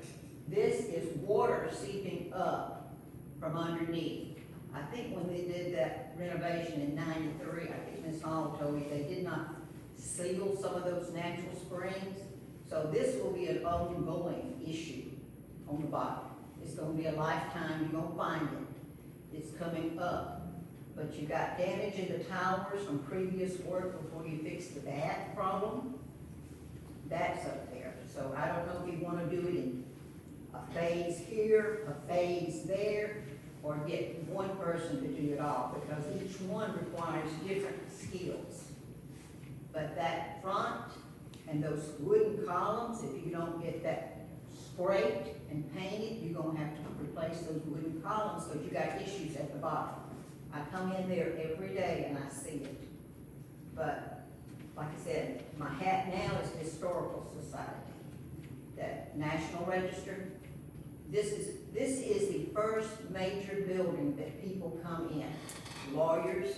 This is water seeping up from underneath. I think when they did that renovation in '93, I think Ms. Hall told me they did not seal some of those natural springs. So this will be an ongoing issue on the bottom. It's gonna be a lifetime, you're gonna find it. It's coming up. But you got damage in the towers from previous work before you fix the bad problem. That's up there. So I don't know if you wanna do it in a phase here, a phase there, or get one person to do it all, because each one requires different skills. But that front and those wooden columns, if you don't get that sprayed and painted, you're gonna have to replace those wooden columns, because you got issues at the bottom. I come in there every day and I see it. But, like I said, my hat now is Historical Society. That National Register, this is the first major building that people come in. Lawyers,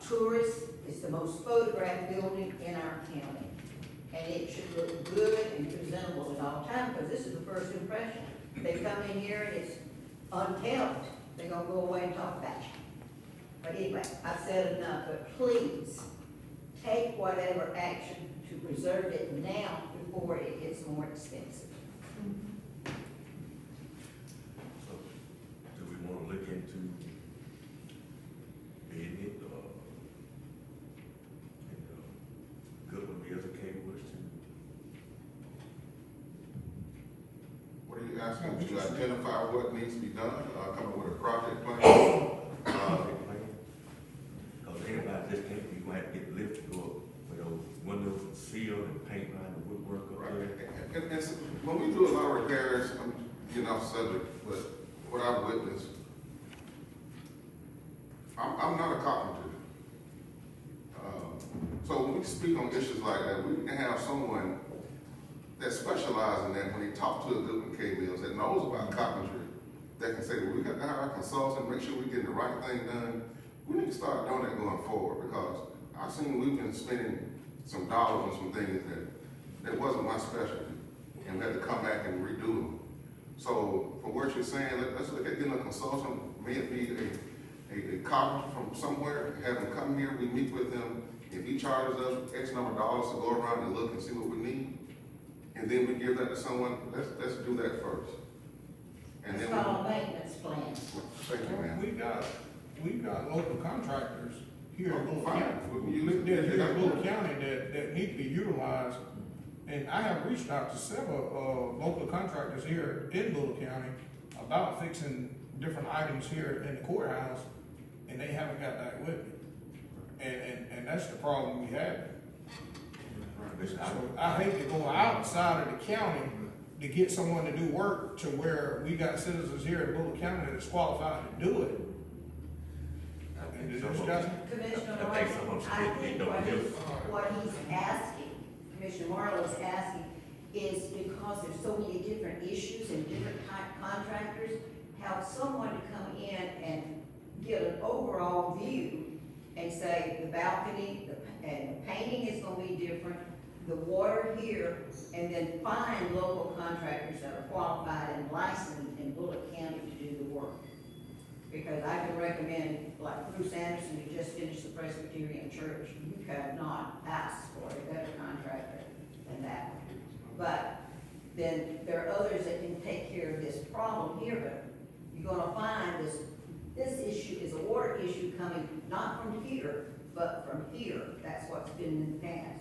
tourists, it's the most photographed building in our county. And it should look good and presentable at all times, because this is the first impression. They come in here and it's unkempt, they're gonna go away and talk about you. But anyway, I've said enough, but please, take whatever action to preserve it now before it gets more expensive. So, do we wanna look into bidding it, and, good would be as a cable wish to? What are you asking, to identify what needs to be done, come up with a project plan? Because anybody just can't, you might get lift to go up with those windows and seal and paint line and woodwork up there. And so, when we do a lot of repairs, I'm getting off subject, but what I've witnessed, I'm not a carpenter. So when we speak on issues like that, we can have someone that specializes in that when they talk to a Goodwin K. Mills that knows about carpentry, that can say, well, we got to hire a consultant, make sure we're getting the right thing done. We need to start doing that going forward, because I've seen we've been spending some dollars on some things that wasn't my specialty, and we had to come back and redo them. So from what you're saying, let's look at getting a consultant, maybe a carpenter from somewhere, have them come here, we meet with them. If he charges us X number of dollars to go around and look and see what we need, and then we give that to someone, let's do that first. And It's then called a maintenance plan. Thank you, ma'am. We've got local contractors here in Bullock Fine. County. We can use it. Here in Bullock County that need to be utilized. And I have reached out to several, local contractors here in Bullock County about fixing different items here in the courthouse, and they haven't got that equipment. And that's the problem we have. So I hate to go outside of the county to get someone to do work to where we got citizens here in Bullock County that's qualified to do it. And it's just, Commissioner I think some of Marlowe, I them think don't what give. he's asking, Commissioner Marlowe is asking, is because there's so many different issues and different type contractors, have someone to come in and get an overall view and say the balcony and the painting is gonna be different, the water here, and then find local contractors that are qualified and licensed in Bullock County to do the work. Because I can recommend, like Bruce Anderson, who just finished the Presbyterian Church, you could not ask for a better contractor than that one. But then there are others that can take care of this problem here, but you're gonna find this issue is a water issue coming not from here, but from here. That's what's been in the past.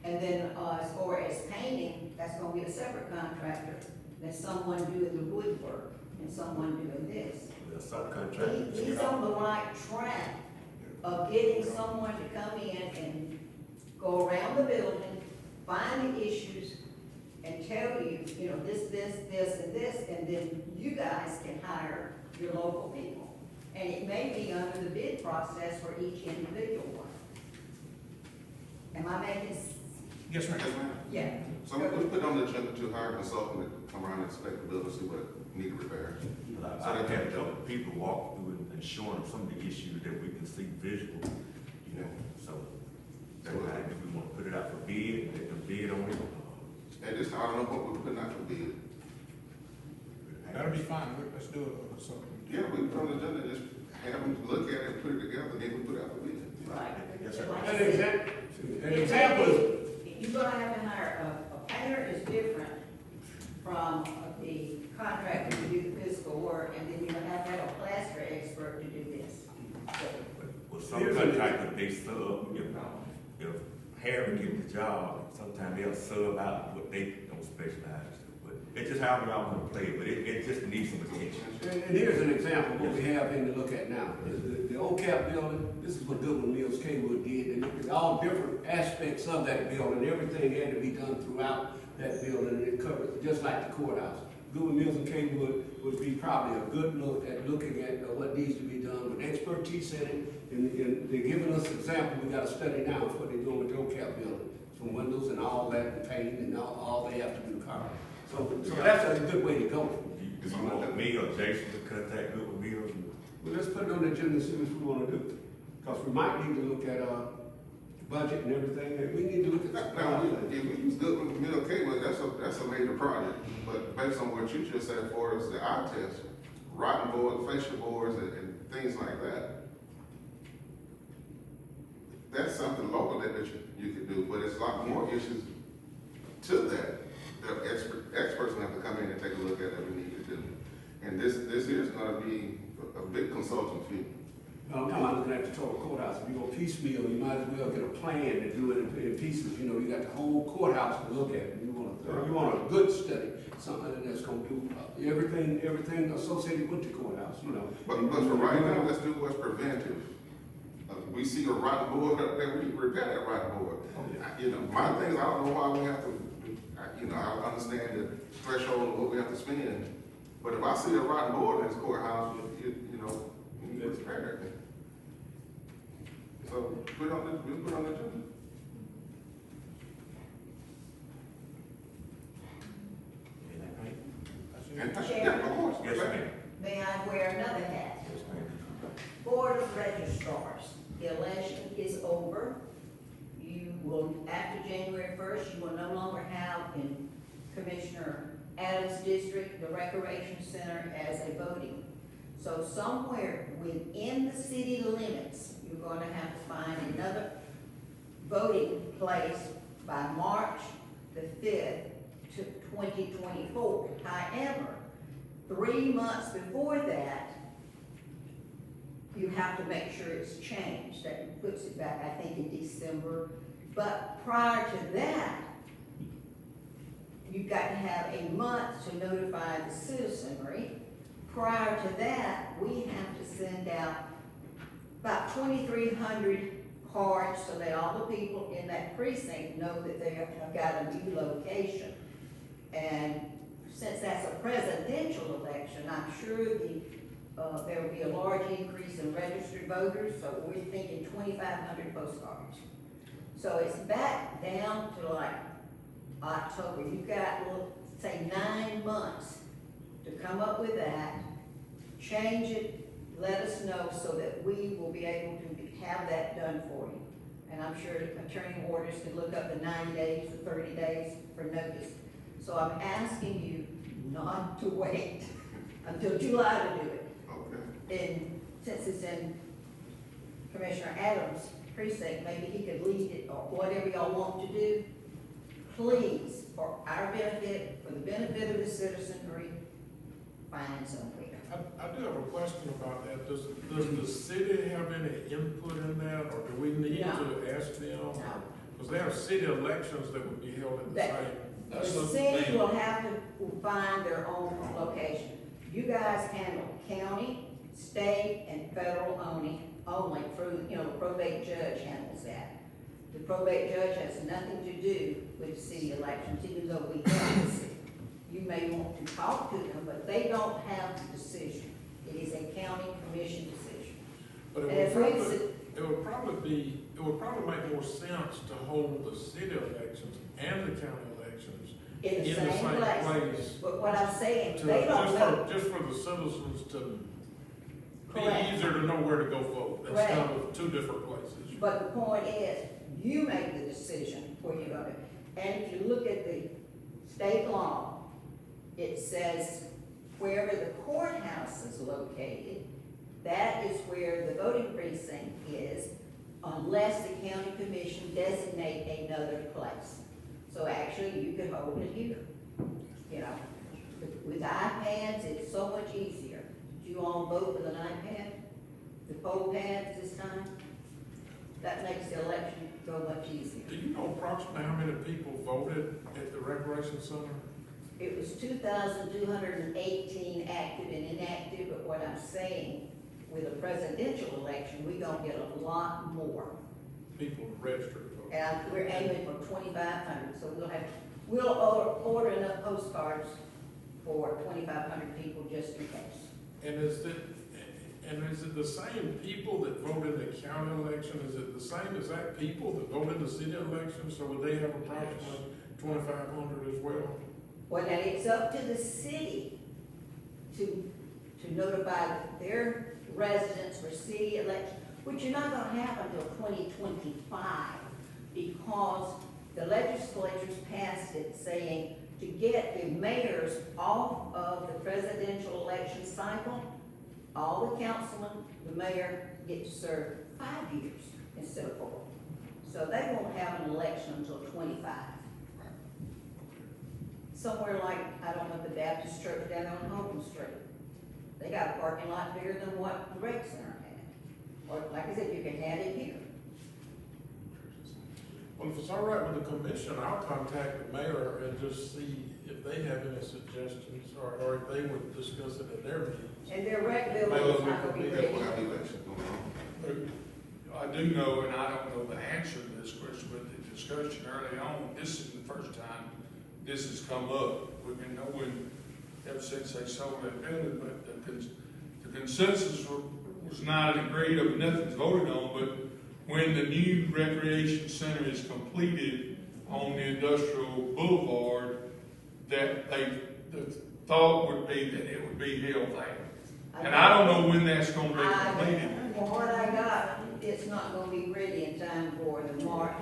And then as far as painting, that's gonna be a separate contractor. There's someone doing the woodwork and someone doing this. He's on the right track of getting someone to come in and go around the building, find the issues, and tell you, this, and this, and then you guys can hire your local people. And it may be under the bid process for each individual one. Am I making? yes, ma'am. Yes, ma'am. Yeah. So we put on the agenda to hire a consultant come around and inspect the building, see what needed repair. I've had a couple of people walk through and showing them some of the issues that we can see visual, you know, so. That's why if we want to put it out for bid, let them bid on it. And this, I don't know what we're putting out for bid. That'll be fine, let's do it, so. Yeah, we put on the agenda, just have them look at it and put it together, then we put it out for bid. Right. Yes, sir. An example is, You're gonna have to hire, a painter is different from the contractor to do the physical work, and then you're gonna have to have a plaster expert to do this. Well, some contractors, they sub, if Harry gets the job, sometimes they'll sub out what they don't specialize in. But it just how we all want to play it, but it just needs some attention. And here's an example of what we have in to look at now. The old cap building, this is what Goodwin Mills Kaywood did, and look at all different aspects of that building. Everything had to be done throughout that building, and it covered, just like the courthouse. Goodwin Mills and Kaywood would be probably a good look at looking at what needs to be done with expertise in it. And they're giving us example, we got to study now what they're doing with the old cap building. From windows and all that, and paint, and all they have to do to cover. So that's a good way to go. Do you want me or Jason to contact Goodwin Mills? Well, let's put it on the agenda and see what we want to do. Because we might need to look at, budget and everything, and we need to look at. Now, if we use Goodwin Mill Cable, that's a major project, but based on what you just said for us, the eye test, rotten boards, facial boards, and things like that, that's something local that you could do, but it's a lot more issues to that. The experts will have to come in and take a look at that we need to do. And this is gonna be a big consulting fee. I'm looking at the total courthouse. If you go piecemeal, you might as well get a plan to do it in pieces. You know, you got the whole courthouse to look at. You want a good study, something that's gonna do everything associated with the courthouse, you know. But for right now, let's do what's preventive. We see a rotten board up there, we repair that rotten board. You know, my thing is, I don't know why we have to, I understand the threshold of what we have to spend. But if I see a rotten board in this courthouse, you need to repair it. So we'll put it on the agenda. Yeah, of course. Yes, ma'am. May I wear another hat? Yes, ma'am. Board of Registrars, the election is over. You will, after January 1st, you will no longer have in Commissioner Adams' district, the Recreation Center as a voting. So somewhere within the city limits, you're going to have to find another voting place by March the 5th to 2024. However, 3 months before that, you have to make sure it's changed. That puts it back, I think, in December. But prior to that, you've got to have a month to notify the citizenry. Prior to that, we have to send out about 2,300 cards so that all the people in that precinct know that they have got a new location. And since that's a presidential election, I'm sure there will be a large increase in registered voters, so we're thinking 2,500 postcards. So it's back down to like October. You've got, say, 9 months to come up with that, change it, let us know so that we will be able to have that done for you. And I'm sure Attorney Waters can look up the 90 days or 30 days for notice. So I'm asking you not to wait until July to do it. Okay. And since it's in Commissioner Adams' precinct, maybe he could lead it or whatever y'all want to do. Please, for our benefit, for the benefit of the citizenry, find somewhere. I do have a question about that. Does the city have any input in that, or do we need to ask them? No. Because there are city elections that would be held at the same. The city will have to find their own location. You guys handle county, state, and federal only through, the probate judge handles that. The probate judge has nothing to do with city elections, even though we have the city. You may want to talk to them, but they don't have the decision. It is a county commission decision. But it would probably make more sense to hold the city elections and the county elections in the same place. But what I'm saying, to, they don't know. just for the citizens to Correct. be easier to know where to go vote. That's Correct. kind of two different places. But the point is, you make the decision where you're gonna. And if you look at the state law, it says wherever the courthouse is located, that is where the voting precinct is, unless the county commission designate another place. So actually, you could hold it here, you know. With iPads, it's so much easier. Did you all vote with an iPad? The poll pads this time? That makes the election go much easier. Do you know approximately how many people voted at the recreation center? It was 2,218 active and inactive, but what I'm saying, with a presidential election, we're gonna get a lot more. People registered to vote. And we're aiming for 2,500, so we'll order enough postcards for 2,500 people just in case. And is it the same people that vote in the county election? Is it the same exact people that vote in the city election? So would they have approximately 2,500 as well? Well, now it's up to the city to notify their residents for city election, which you're not gonna have until 2025, because the legislatures passed it saying to get the mayors off of the presidential election cycle, all the councilmen, the mayor get to serve 5 years instead of 4. So they won't have an election until 25. Somewhere like, I don't know, the Baptist church down on Holcomb Street. They got a parking lot bigger than what the rec center had. Or like I said, you can have it here. Well, if it's all right with the commission, I'll contact the mayor and just see if they have any suggestions or if they would discuss it at their meetings. And their rec building is not gonna be ready. I do know, and I don't know the answer to this question, but the discussion early on, this is the first time this has come up. We've been knowing ever since they sold that building, but the consensus was not agreed of nothing's voted on, but when the new recreation center is completed on the industrial boulevard, that the thought would be that it would be held there. And I don't know when that's gonna be completed. From what I got, it's not gonna be ready in time for the March.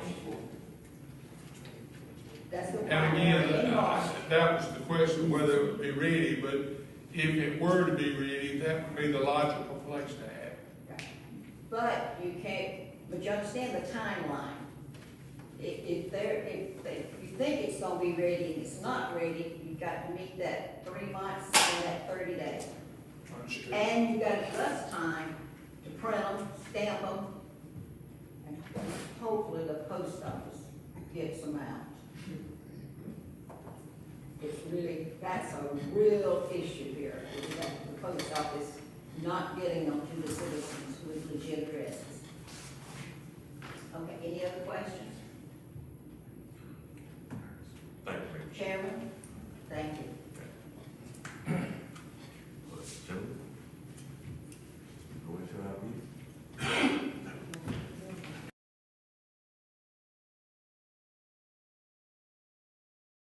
That's the And plan again, in March. that was the question, whether it would be ready, but if it were to be ready, that would be the logical place to have. But you can't, but you understand the timeline. If you think it's gonna be ready and it's not ready, you've got to meet that 3 months and that 30 days. Understood. And you got less time to print them, stamp them, and hopefully the post office gets them out. It's really, that's a real issue here, is that the post office not getting them to the citizens with legit addresses. Okay, any other questions? Thank you, Mayor. Chairman?